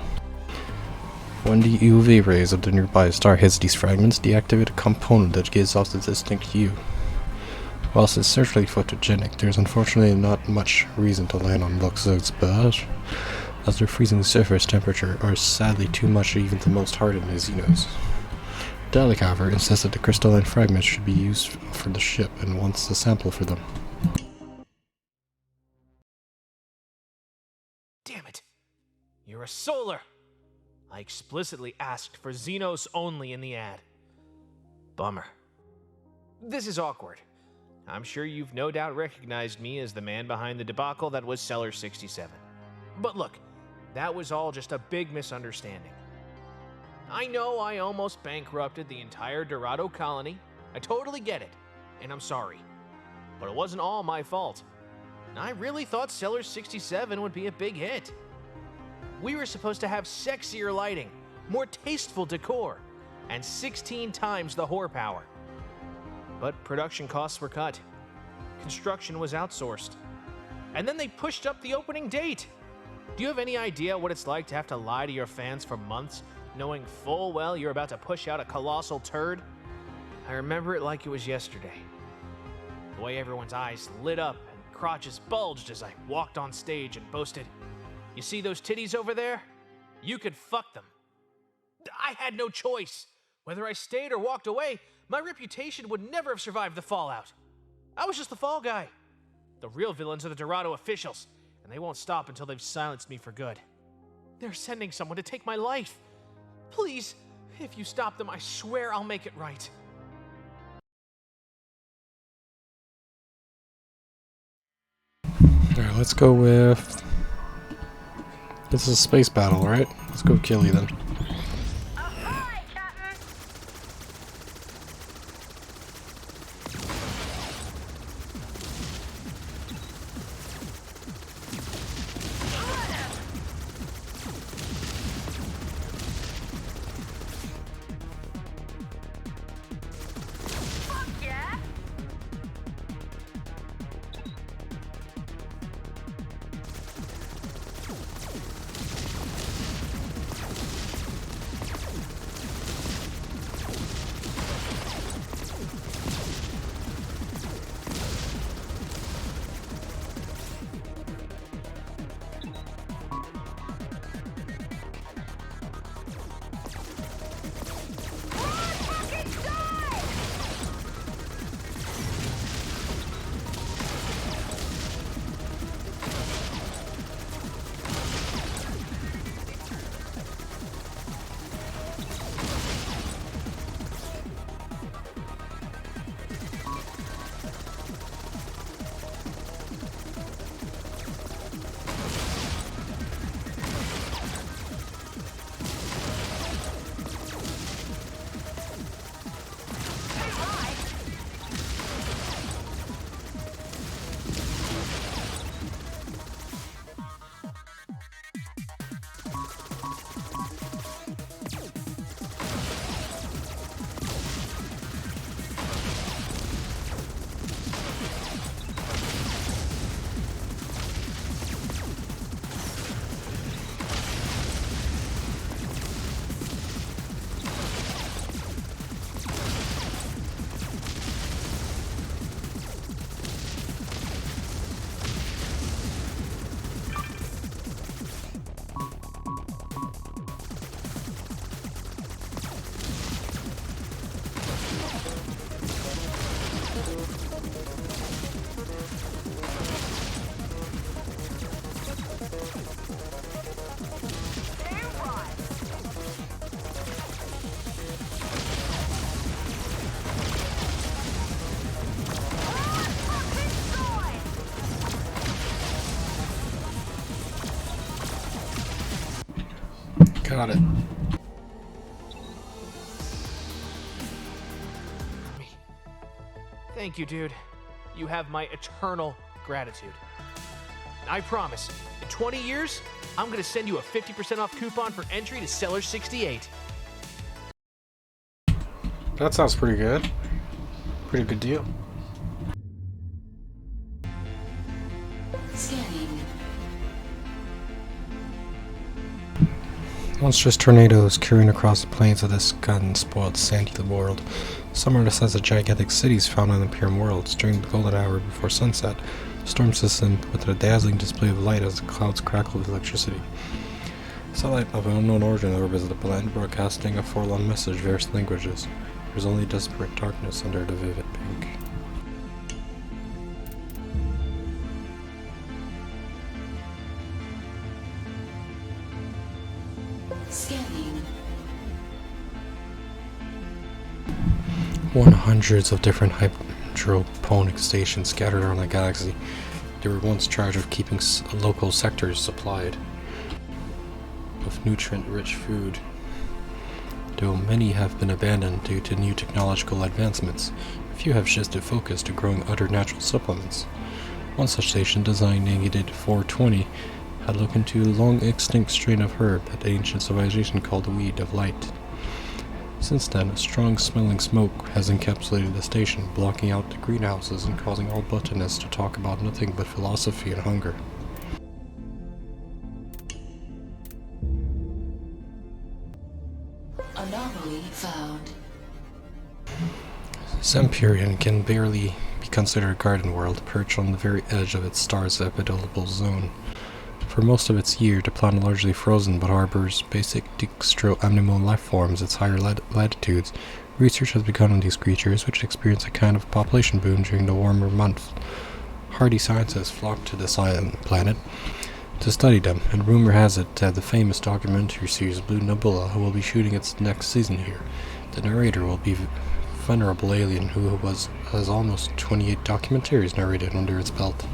When the UV rays of the nearby star hits these fragments, they activate a component that gives off the distinct hue. Whilst it's certainly photogenic, there's unfortunately not much reason to land on Luxog's but as their freezing surface temperature are sadly too much even the most hardened Xenos. Dalek, however, insists that the crystalline fragments should be used for the ship and wants a sample for them. Damn it! You're a Solar! I explicitly asked for Xenos only in the ad. Bummer. This is awkward. I'm sure you've no doubt recognized me as the man behind the debacle that was Cellar 67. But look, that was all just a big misunderstanding. I know I almost bankrupted the entire Dorado colony. I totally get it, and I'm sorry. But it wasn't all my fault. I really thought Cellar 67 would be a big hit. We were supposed to have sexier lighting, more tasteful decor, and 16 times the horsepower. But production costs were cut. Construction was outsourced. And then they pushed up the opening date. Do you have any idea what it's like to have to lie to your fans for months, knowing full well you're about to push out a colossal turd? I remember it like it was yesterday. The way everyone's eyes lit up and crotches bulged as I walked on stage and boasted, "You see those titties over there? You could fuck them." I had no choice. Whether I stayed or walked away, my reputation would never have survived the fallout. I was just the fall guy. The real villains are the Dorado officials, and they won't stop until they've silenced me for good. They're sending someone to take my life. Please, if you stop them, I swear I'll make it right. Alright, let's go with... This is a space battle, right? Let's go kill you then. Got it. Thank you, dude. You have my eternal gratitude. I promise, in 20 years, I'm gonna send you a 50% off coupon for entry to Cellar 68. That sounds pretty good. Pretty good deal. Scanning. Monstrous tornadoes carrying across the plains of this gun-spoiled sandy world. Some are the size of gigantic cities found on the Imperium worlds. During the golden hour before sunset, the storm system with a dazzling display of light as the clouds crackle with electricity. Satellite of unknown origin orbits the planet, broadcasting a forlorn message in various languages. There's only desperate darkness under the vivid pink. Scanning. Hundreds of different hydroponic stations scattered around the galaxy. They were once charged with keeping local sectors supplied of nutrient-rich food, though many have been abandoned due to new technological advancements. A few have shifted focus to growing other natural supplements. One such station, designated 420, had looked into a long-extinct strain of herb that the ancient civilization called the Weed of Light. Since then, a strong-smelling smoke has encapsulated the station, blocking out the greenhouses and causing all botanists to talk about nothing but philosophy and hunger. Anomaly found. Semperian can barely be considered a garden world, perched on the very edge of its star's habitable zone. For most of its year, the planet largely frozen but harbors basic dextro-animal life forms at higher latitudes. Research has begun on these creatures, which experience a kind of population boom during the warmer months. Hardy scientists flock to this island planet to study them, and rumor has it that the famous documentary series Blue Nebula will be shooting its next season here. The narrator will be a venerable alien who has almost 28 documentaries narrated under its belt.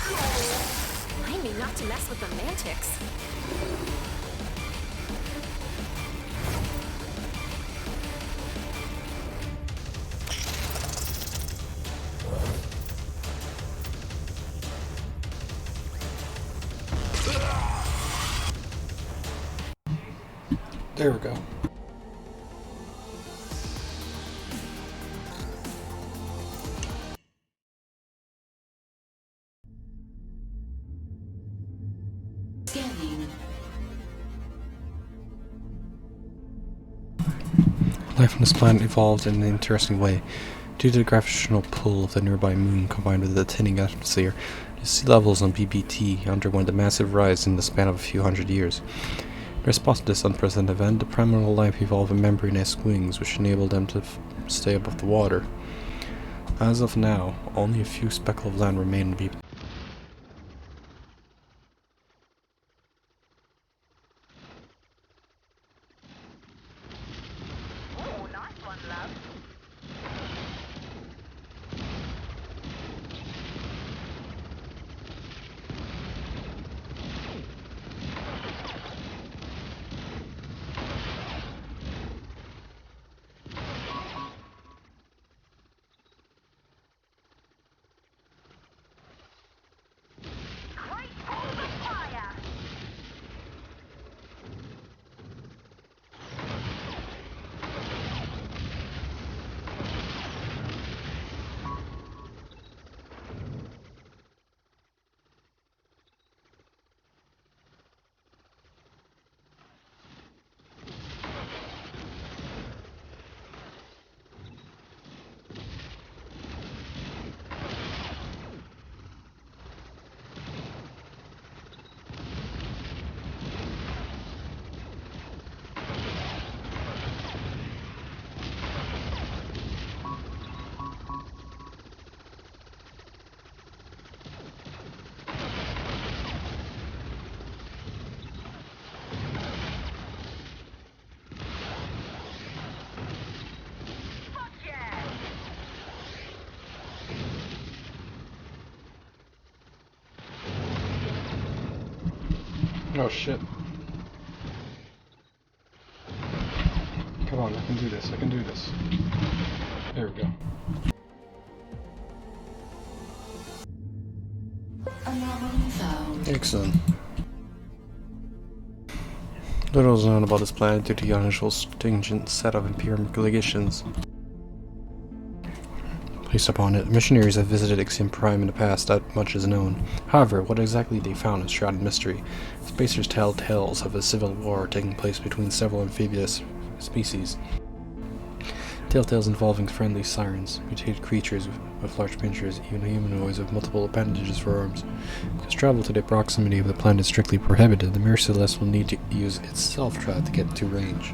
I mean not to mess with the Mantics. There we go. Scanning. Life on this planet evolved in an interesting way. Due to the gravitational pull of the nearby moon combined with the thinning atmosphere, the sea levels on BBT underwent a massive rise in the span of a few hundred years. In response to this unprecedented event, the primordial life evolved with membrane-esque wings, which enabled them to stay above the water. As of now, only a few speckles of land remain in BBT. Oh shit. Come on, I can do this, I can do this. There we go. Anomaly found. Excellent. Little is known about this planet due to the unusual stringent set of imperial regulations placed upon it. Missionaries have visited Ixion Prime in the past, that much is known. However, what exactly they found is shrouded in mystery. Spacers tell tales of a civil war taking place between several amphibious species. Telltales involving friendly sirens, mutated creatures with large pincers, even humanoids with multiple appendages for arms. Because travel to the proximity of the planet is strictly prohibited, the Merciless will need to use its self-trap to get to range.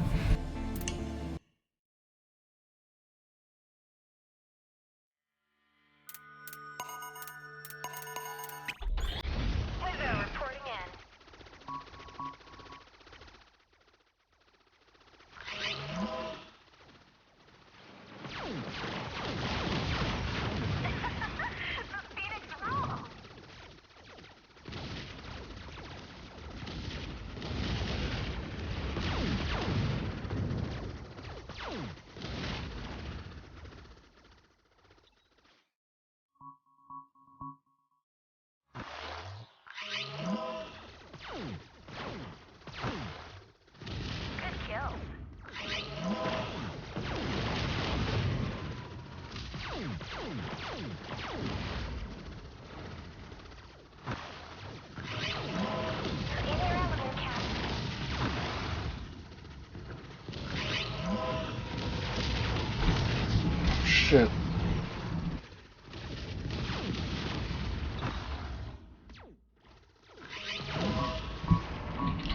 Shit.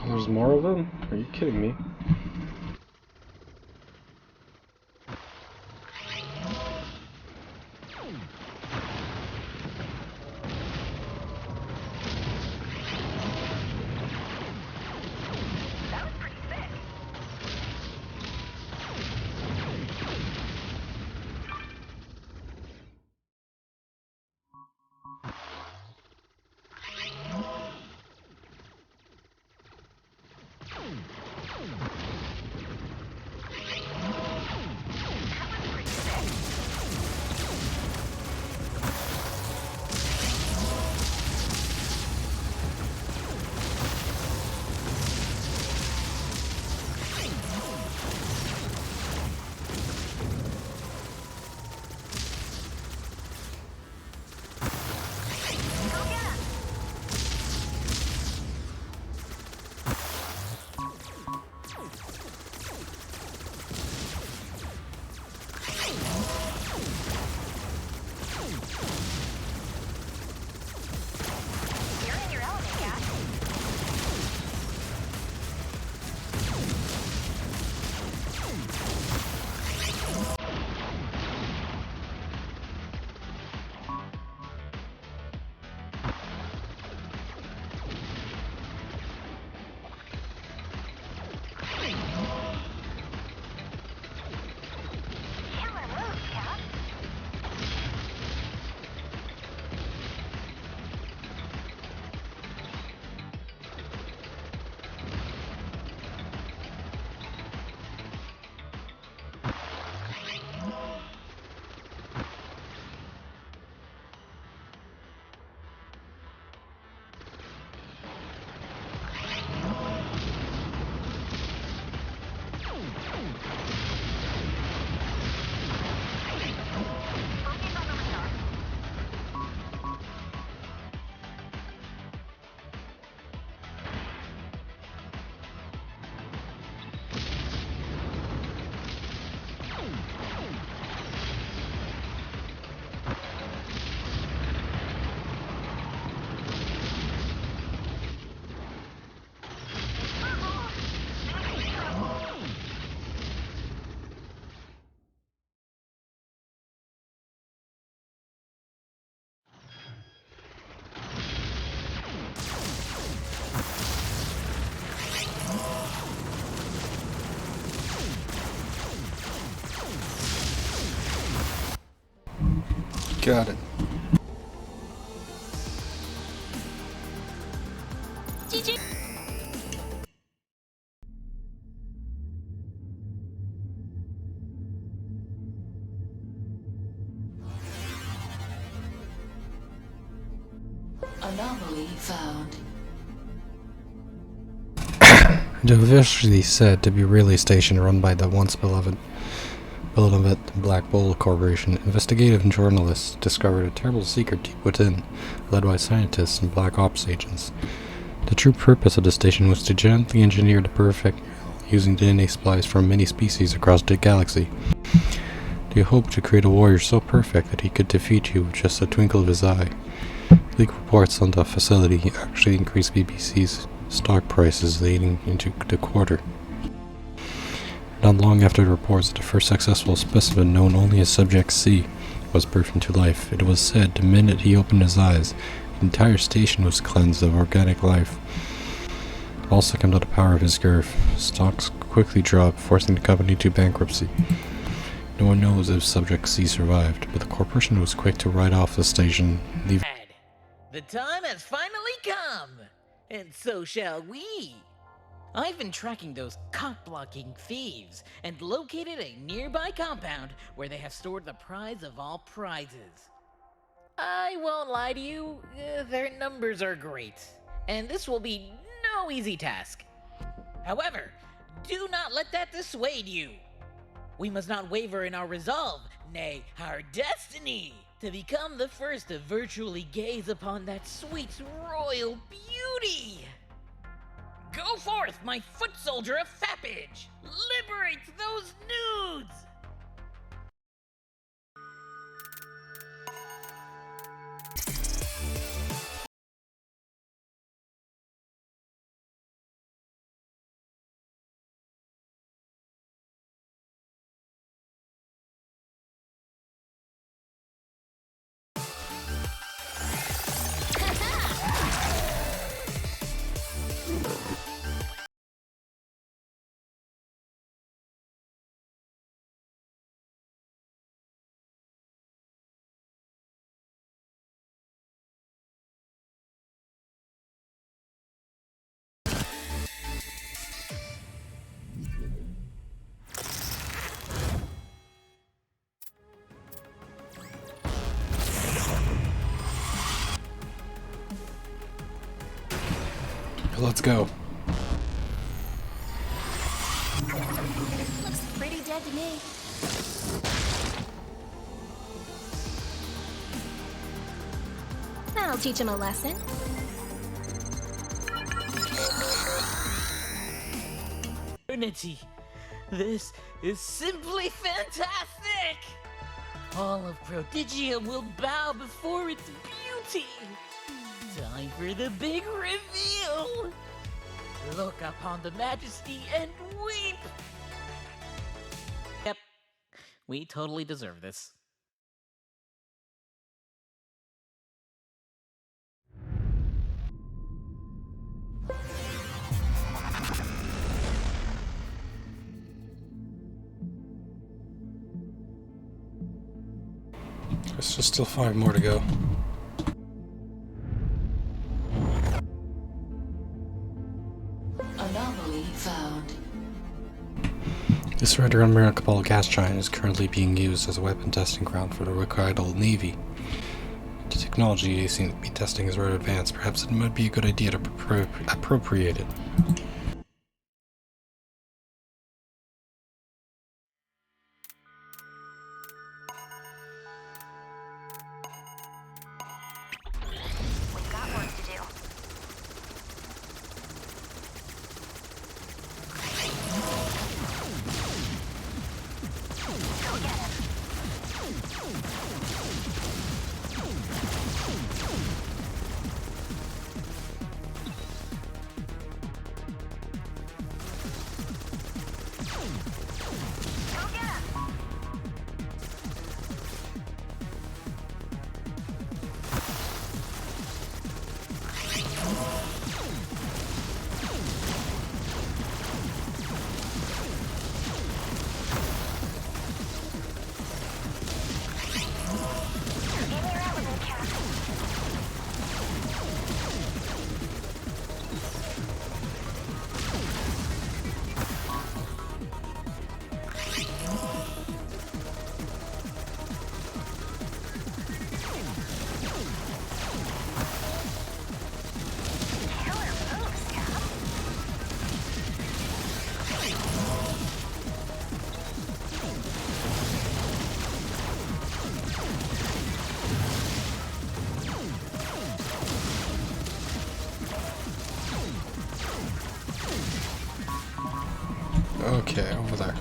There's more of them? Are you kidding me? Got it. GG. Anomaly found. It was officially said to be a relay station run by the once beloved Black Bull Corporation. Investigative journalists discovered a terrible secret deep within, led by scientists and Black Ops agents. The true purpose of the station was to genetically engineer the perfect using DNA splice from many species across the galaxy. They hoped to create a warrior so perfect that he could defeat you with just a twinkle of his eye. Leaked reports on the facility actually increased BBC's stock prices leading into the quarter. Not long after the reports, the first successful specimen known only as Subject C was birthed into life. It was said the minute he opened his eyes, the entire station was cleansed of organic life. All succumbed to the power of his girth. Stocks quickly dropped, forcing the company to bankruptcy. No one knows if Subject C survived, but the corporation was quick to write off the station, leaving. The time has finally come, and so shall we. I've been tracking those cock-blocking thieves and located a nearby compound where they have stored the prize of all prizes. I won't lie to you, their numbers are great, and this will be no easy task. However, do not let that dissuade you. We must not waver in our resolve, nay, our destiny, to become the first to virtually gaze upon that sweet royal beauty. Go forth, my foot soldier of fappage! Liberate those nudes! Let's go. Looks pretty dead to me. That'll teach him a lesson. Unity, this is simply fantastic! All of Prodigium will bow before its beauty. Time for the big reveal! Look upon the majesty and weep! Yep, we totally deserve this. There's just still 5 more to go. Anomaly found. This rather unremarkable gas giant is currently being used as a weapon testing ground for the Rockidal Navy. The technology they seem to be testing is rather advanced. Perhaps it might be a good idea to appropriate it. We've got work to do. Go get him. Okay, over there.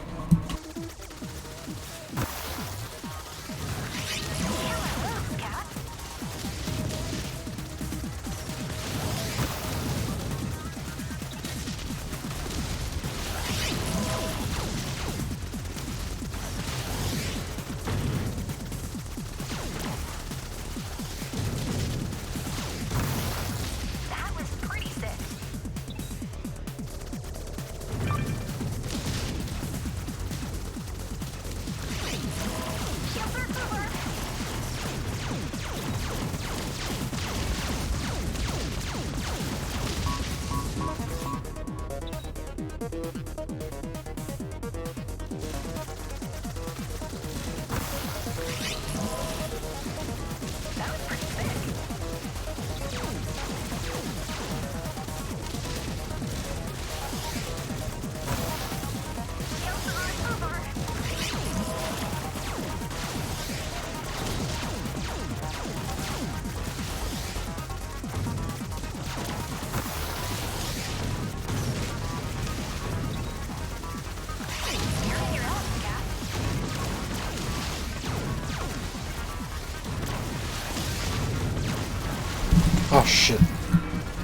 Oh shit.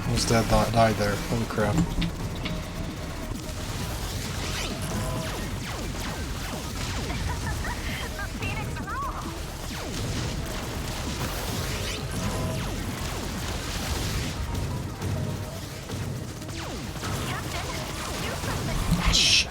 Almost died there. Holy crap. Oh shit.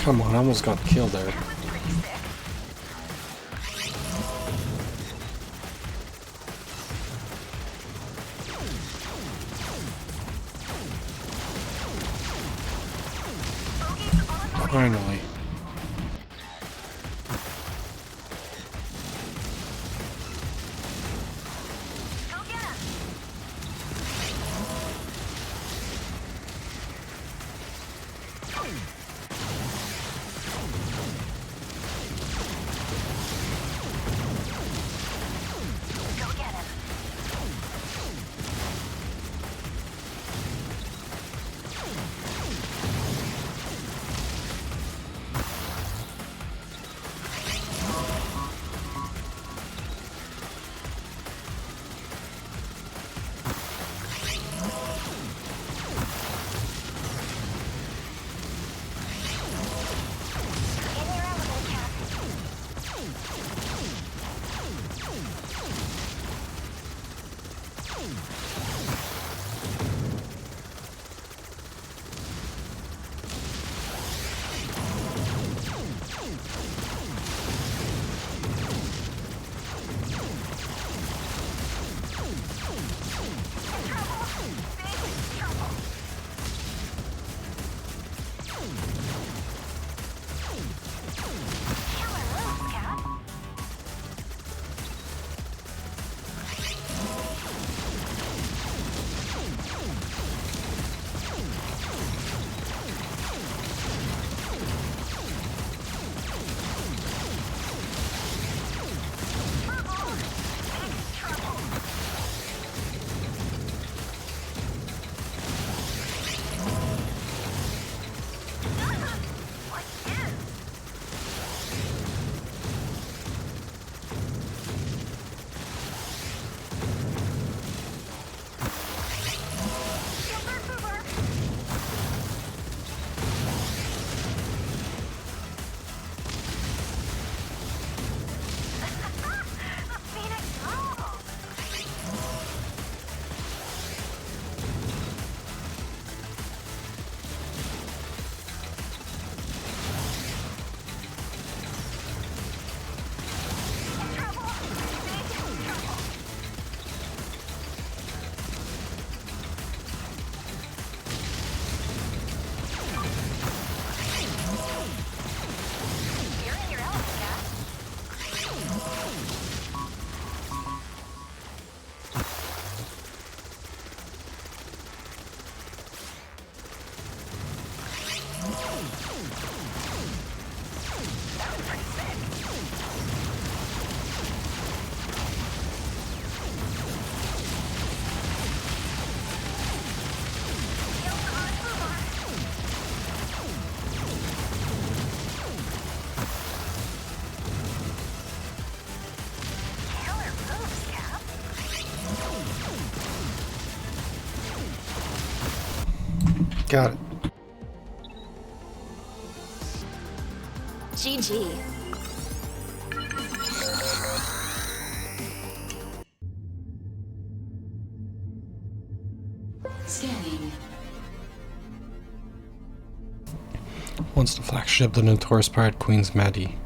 Come on, I almost got killed there. Finally. Got it. GG. Scanning. Once the flagship, the notorious pirate Queen's Maddie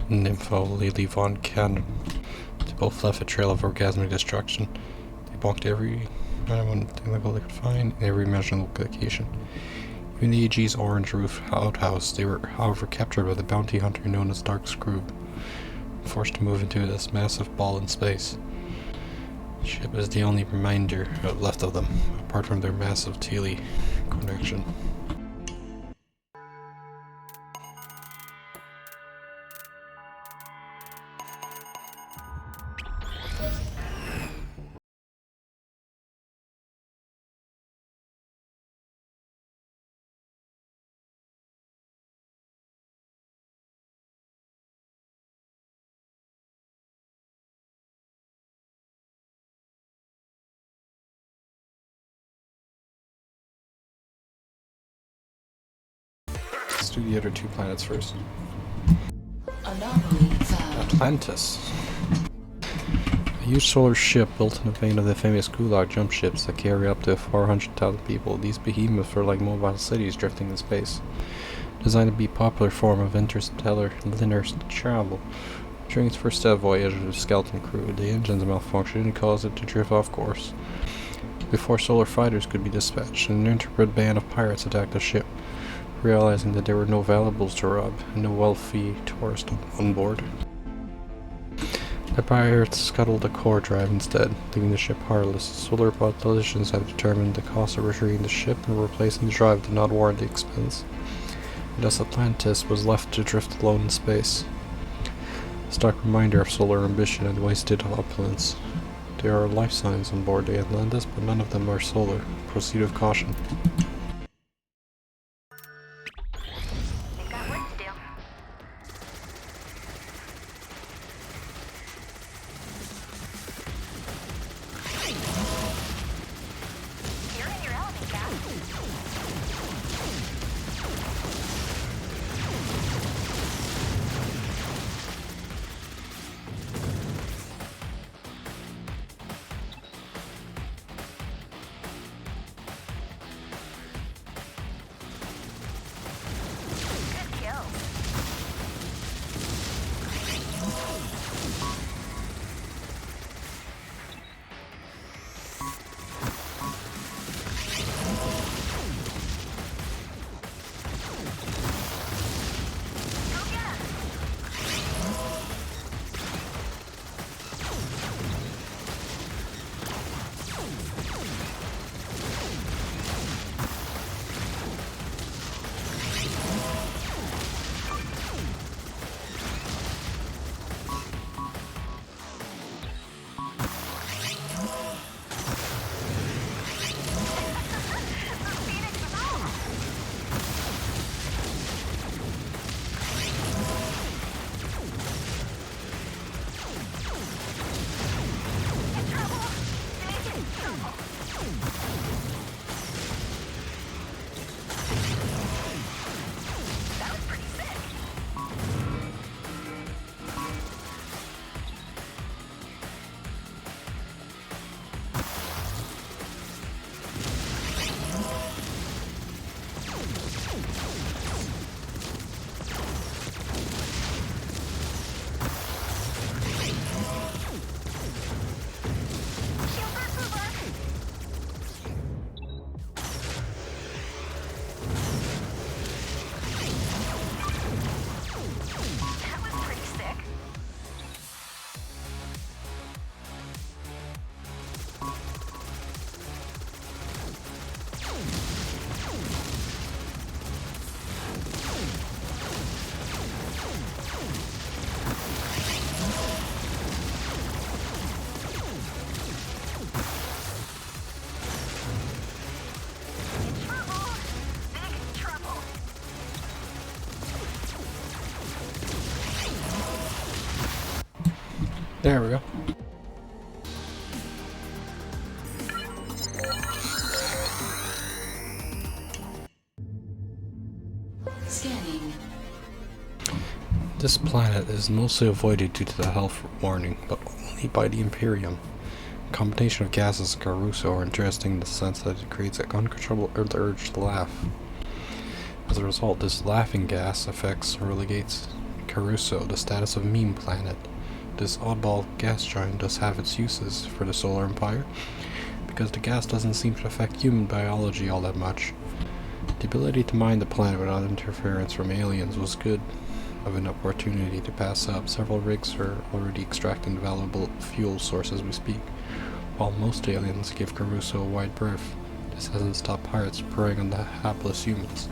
and Nympho Lily Von Cannon. They both left a trail of orgasmic destruction. They bunked every thing they could find in every imaginable location. Even the AG's orange roof outhouse. They were, however, captured by the bounty hunter known as Dark Screw, forced to move into this massive ball in space. The ship is the only reminder left of them, apart from their massive tele connection. Let's do the other two planets first. Anomaly found. Atlantis. A huge solar ship built in the vein of the famous Gulag jump ships that carry up to 400,000 people. These behemoths are like mobile cities drifting in space, designed to be a popular form of interstellar linear travel. During its first voyage with a skeleton crew, the engines malfunctioned and caused it to drift off course. Before solar fighters could be dispatched, an intrepid band of pirates attacked the ship, realizing that there were no valuables to rob and no wealthy tourist on board. The pirates scuttled the core drive instead, leaving the ship powerless. Solar politicians have determined the cost of retrieving the ship and replacing the drive did not warrant the expense. And thus Atlantis was left to drift alone in space. A stark reminder of solar ambition and wasted opulence. There are life signs on board the Atlantis, but none of them are solar. Proceed with caution. We've got work to do. You're in your element, Cap. Good kill. That was pretty sick. Shield remover. That was pretty sick. Trouble. Big trouble. There we go. This planet is mostly avoided due to the health warning, but only by the Imperium. A combination of gases and Caruso are interesting in the sense that it creates an uncontrollable urge to laugh. As a result, this laughing gas affects or relegates Caruso, the status of meme planet. This oddball gas giant does have its uses for the Solar Empire, because the gas doesn't seem to affect human biology all that much. The ability to mine the planet without interference from aliens was good of an opportunity to pass up. Several rigs are already extracting the valuable fuel source as we speak, while most aliens give Caruso a wide berth. This hasn't stopped pirates preying on the hapless humans.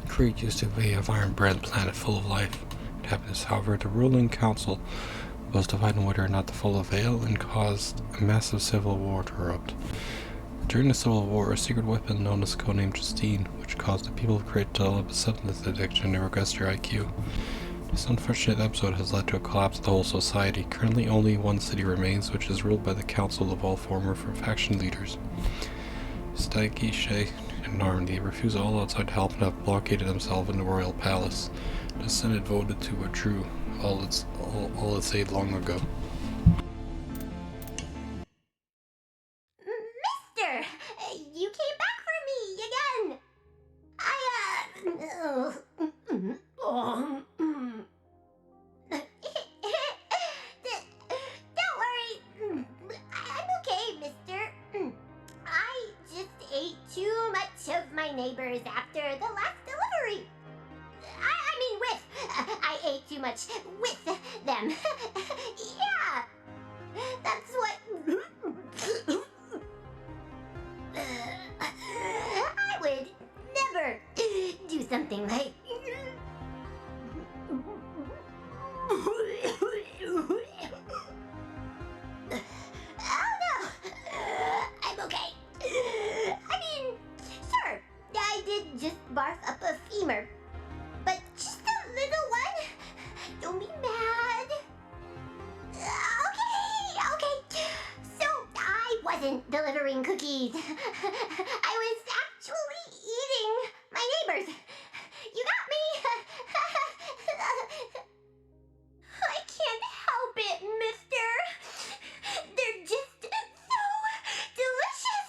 Crete used to be a vibrant planet full of life. It happens, however, the ruling council was divided on whether or not to follow Veil and caused a massive civil war to erupt. During the Civil War, a secret weapon known as Codename Justine, which caused the people of Crete to develop a substance addiction and regress their IQ. This unfortunate episode has led to a collapse of the whole society. Currently only one city remains, which is ruled by the council of all former faction leaders. Staggy, Shay, and Normandy refuse all outside help and have blockaded themselves in the royal palace. The Senate voted to withdraw all its aid long ago. Mister, you came back for me again. Don't worry. I'm okay, mister. I just ate too much of my neighbors after the last delivery. I ate too much with them. Yeah. That's what something like... Oh no! I'm okay. I mean, sure, I did just barf up a femur. But just a little one? Don't be mad. Okay. So, I wasn't delivering cookies. I was actually eating my neighbors. You got me? I can't help it, mister. They're just so delicious.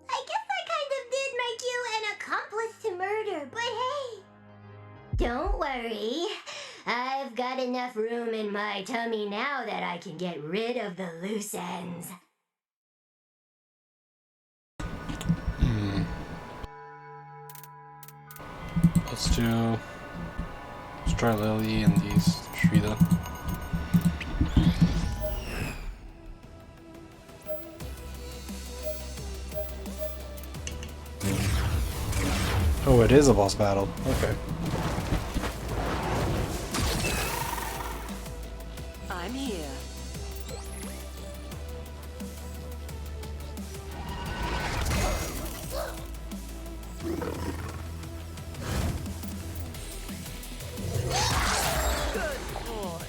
I guess I kind of did make you an accomplice to murder, but hey. Don't worry. I've got enough room in my tummy now that I can get rid of the loose ends. Let's try Lily and these Shrita. Oh, it is a boss battle. Okay. I'm here. Good boy.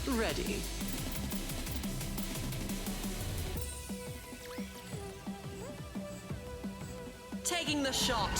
Ready. Taking the shot.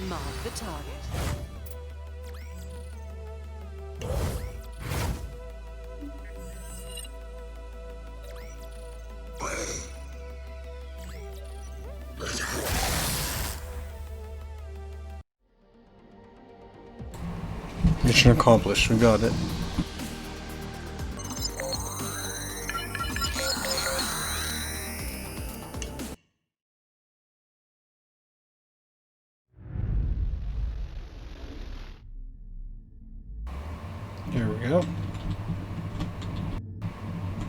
Mark the target. Mission accomplished. We got it. There we go.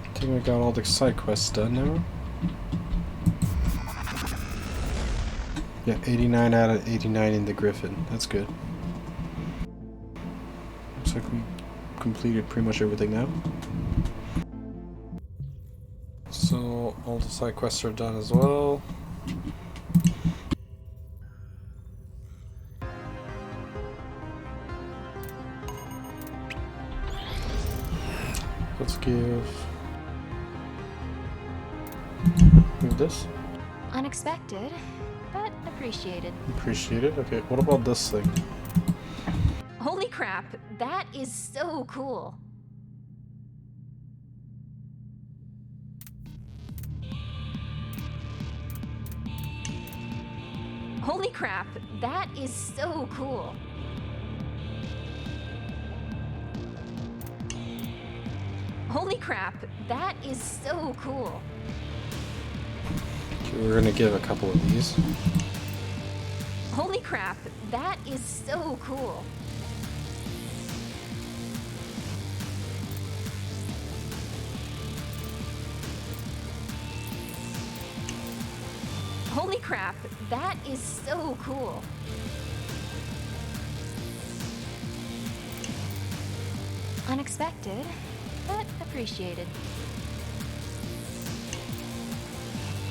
I think we got all the side quests done now. Yeah, 89 out of 89 in the Griffin. That's good. Looks like we completed pretty much everything now. So all the side quests are done as well. Let's give this. Unexpected, but appreciated. Appreciated? Okay, what about this thing? Holy crap, that is so cool. Holy crap, that is so cool. Holy crap, that is so cool. Okay, we're gonna give a couple of these. Holy crap, that is so cool. Holy crap, that is so cool. Unexpected, but appreciated.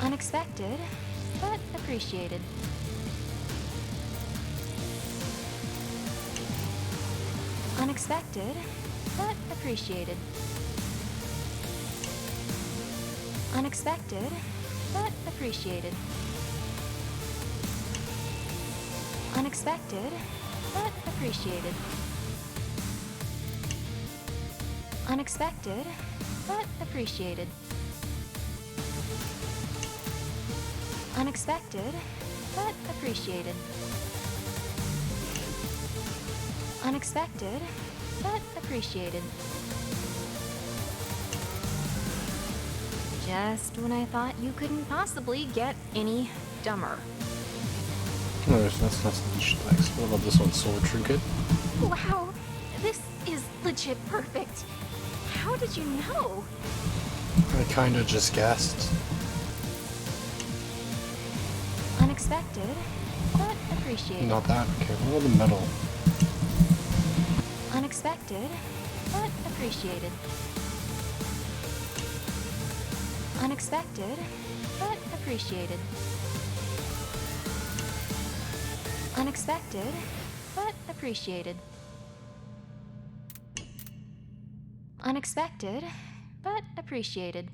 Unexpected, but appreciated. Unexpected, but appreciated. Unexpected, but appreciated. Unexpected, but appreciated. Unexpected, but appreciated. Unexpected, but appreciated. Unexpected, but appreciated. Just when I thought you couldn't possibly get any dumber. No, that's not something you should text. What about this one? Sword trinket? Wow, this is legit perfect. How did you know? I kinda just guessed. Unexpected, but appreciated. Not that. Okay, what about the metal? Unexpected, but appreciated. Unexpected, but appreciated. Unexpected, but appreciated. Unexpected, but appreciated.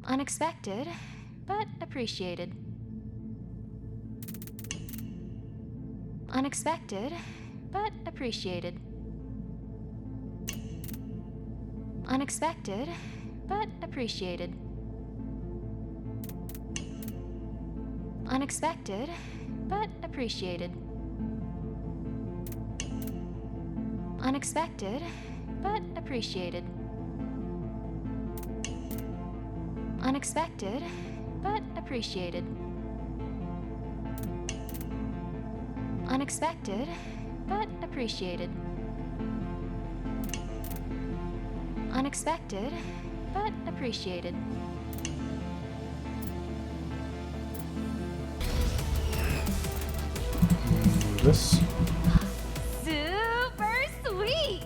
Unexpected, but appreciated. Unexpected, but appreciated. Unexpected, but appreciated. Unexpected, but appreciated. Unexpected, but appreciated. Unexpected, but appreciated. Unexpected, but appreciated. Unexpected, but appreciated. This? Super sweet!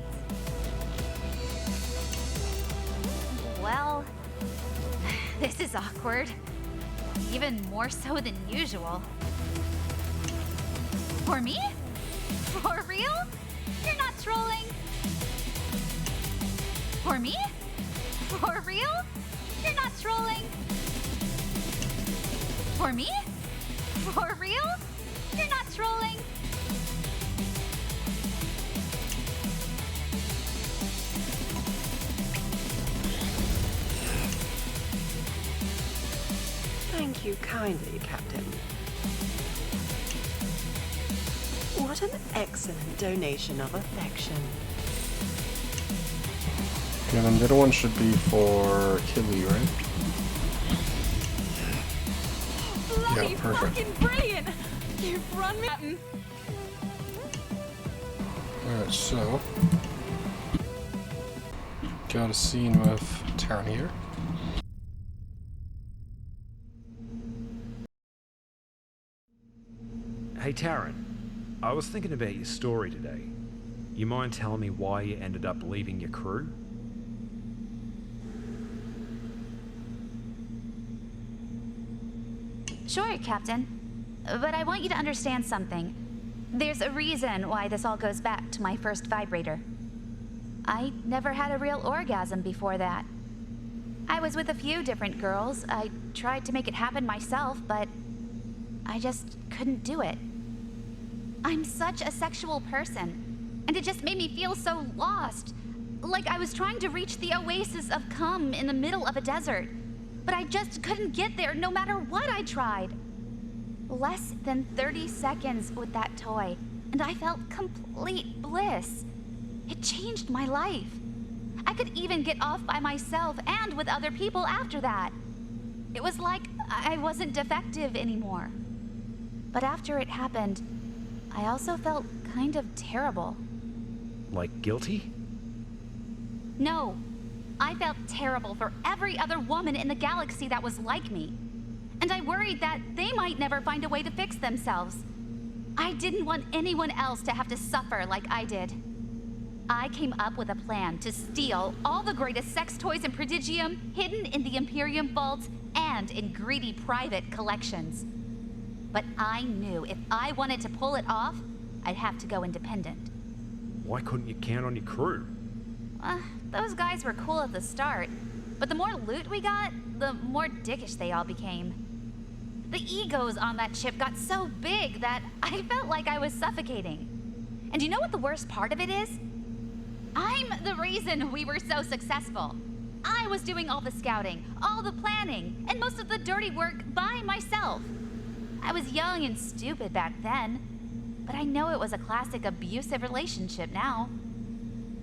Well, this is awkward. Even more so than usual. For me? For real? You're not trolling? For me? For real? You're not trolling? For me? For real? You're not trolling? Thank you kindly, Captain. What an excellent donation of affection. Okay, then the other one should be for Killy, right? Bloody Yeah, perfect. fucking brilliant! You've run me. Alright, so got a scene with Taryn here. Hey Taryn, I was thinking about your story today. You mind telling me why you ended up leaving your crew? Sure, Captain. But I want you to understand something. There's a reason why this all goes back to my first vibrator. I never had a real orgasm before that. I was with a few different girls. I tried to make it happen myself, but I just couldn't do it. I'm such a sexual person, and it just made me feel so lost. Like I was trying to reach the oasis of cum in the middle of a desert, but I just couldn't get there no matter what I tried. Less than 30 seconds with that toy, and I felt complete bliss. It changed my life. I could even get off by myself and with other people after that. It was like I wasn't defective anymore. But after it happened, I also felt kind of terrible. Like guilty? No, I felt terrible for every other woman in the galaxy that was like me. And I worried that they might never find a way to fix themselves. I didn't want anyone else to have to suffer like I did. I came up with a plan to steal all the greatest sex toys in Prodigium hidden in the Imperium vaults and in greedy private collections. But I knew if I wanted to pull it off, I'd have to go independent. Why couldn't you count on your crew? Those guys were cool at the start, but the more loot we got, the more dickish they all became. The egos on that ship got so big that I felt like I was suffocating. And you know what the worst part of it is? I'm the reason we were so successful. I was doing all the scouting, all the planning, and most of the dirty work by myself. I was young and stupid back then, but I know it was a classic abusive relationship now.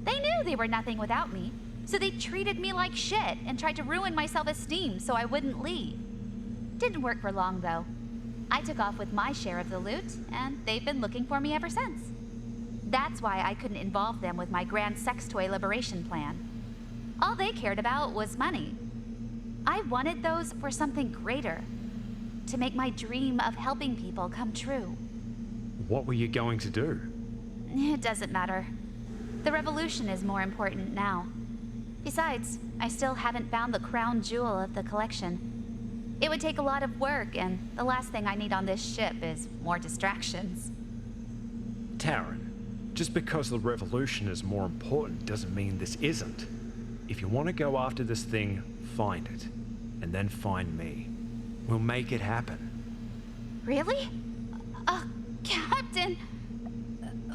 They knew they were nothing without me, so they treated me like shit and tried to ruin my self-esteem so I wouldn't leave. Didn't work for long, though. I took off with my share of the loot, and they've been looking for me ever since. That's why I couldn't involve them with my grand sex toy liberation plan. All they cared about was money. I wanted those for something greater, to make my dream of helping people come true. What were you going to do? It doesn't matter. The revolution is more important now. Besides, I still haven't found the crown jewel of the collection. It would take a lot of work, and the last thing I need on this ship is more distractions. Taryn, just because the revolution is more important doesn't mean this isn't. If you want to go after this thing, find it. And then find me. We'll make it happen. Really? Captain!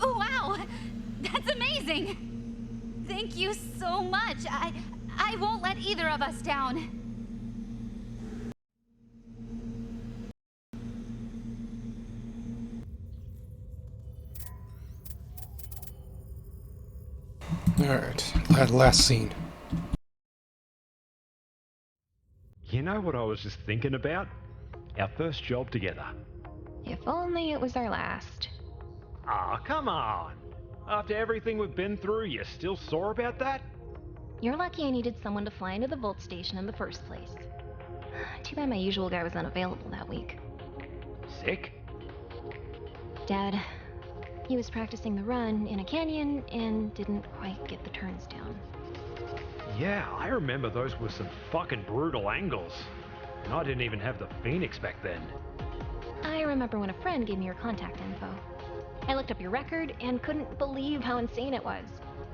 Oh, wow! That's amazing! Thank you so much. I won't let either of us down. Alright, that last scene. You know what I was just thinking about? Our first job together. If only it was our last. Ah, come on! After everything we've been through, you're still sore about that? You're lucky I needed someone to fly into the Volt Station in the first place. Too bad my usual guy was unavailable that week. Sick? Dad, he was practicing the run in a canyon and didn't quite get the turns down. Yeah, I remember those were some fucking brutal angles. And I didn't even have the Phoenix back then. I remember when a friend gave me your contact info. I looked up your record and couldn't believe how insane it was.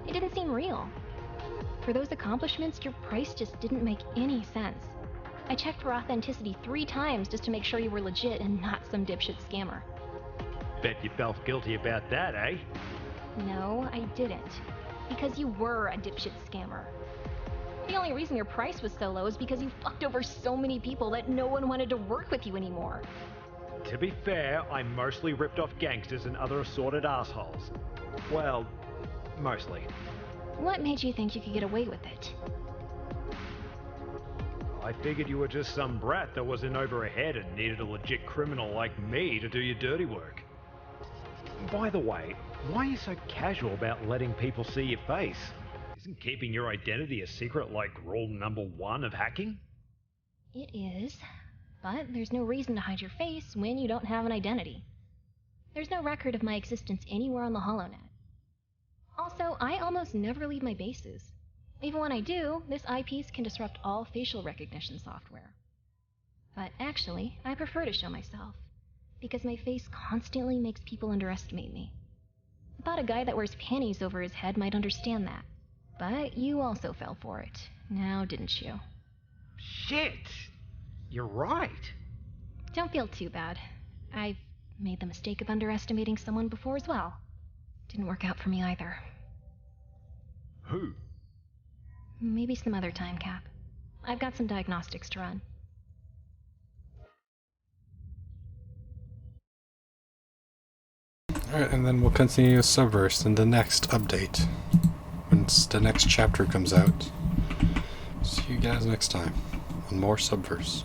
It didn't seem real. For those accomplishments, your price just didn't make any sense. I checked for authenticity 3 times just to make sure you were legit and not some dipshit scammer. Bet you felt guilty about that, eh? No, I didn't. Because you were a dipshit scammer. The only reason your price was so low is because you fucked over so many people that no one wanted to work with you anymore. To be fair, I mostly ripped off gangsters and other assorted assholes. Well, mostly. What made you think you could get away with it? I figured you were just some brat that was in over her head and needed a legit criminal like me to do your dirty work. By the way, why are you so casual about letting people see your face? Isn't keeping your identity a secret like rule number 1 of hacking? It is, but there's no reason to hide your face when you don't have an identity. There's no record of my existence anywhere on the HoloNet. Also, I almost never leave my bases. Even when I do, this eyepiece can disrupt all facial recognition software. But actually, I prefer to show myself, because my face constantly makes people underestimate me. I thought a guy that wears panties over his head might understand that. But you also fell for it, now didn't you? Shit! You're right. Don't feel too bad. I've made the mistake of underestimating someone before as well. Didn't work out for me either. Who? Maybe some other time, Cap. I've got some diagnostics to run. Alright, and then we'll continue Subverse in the next update. Once the next chapter comes out. See you guys next time on more Subverse.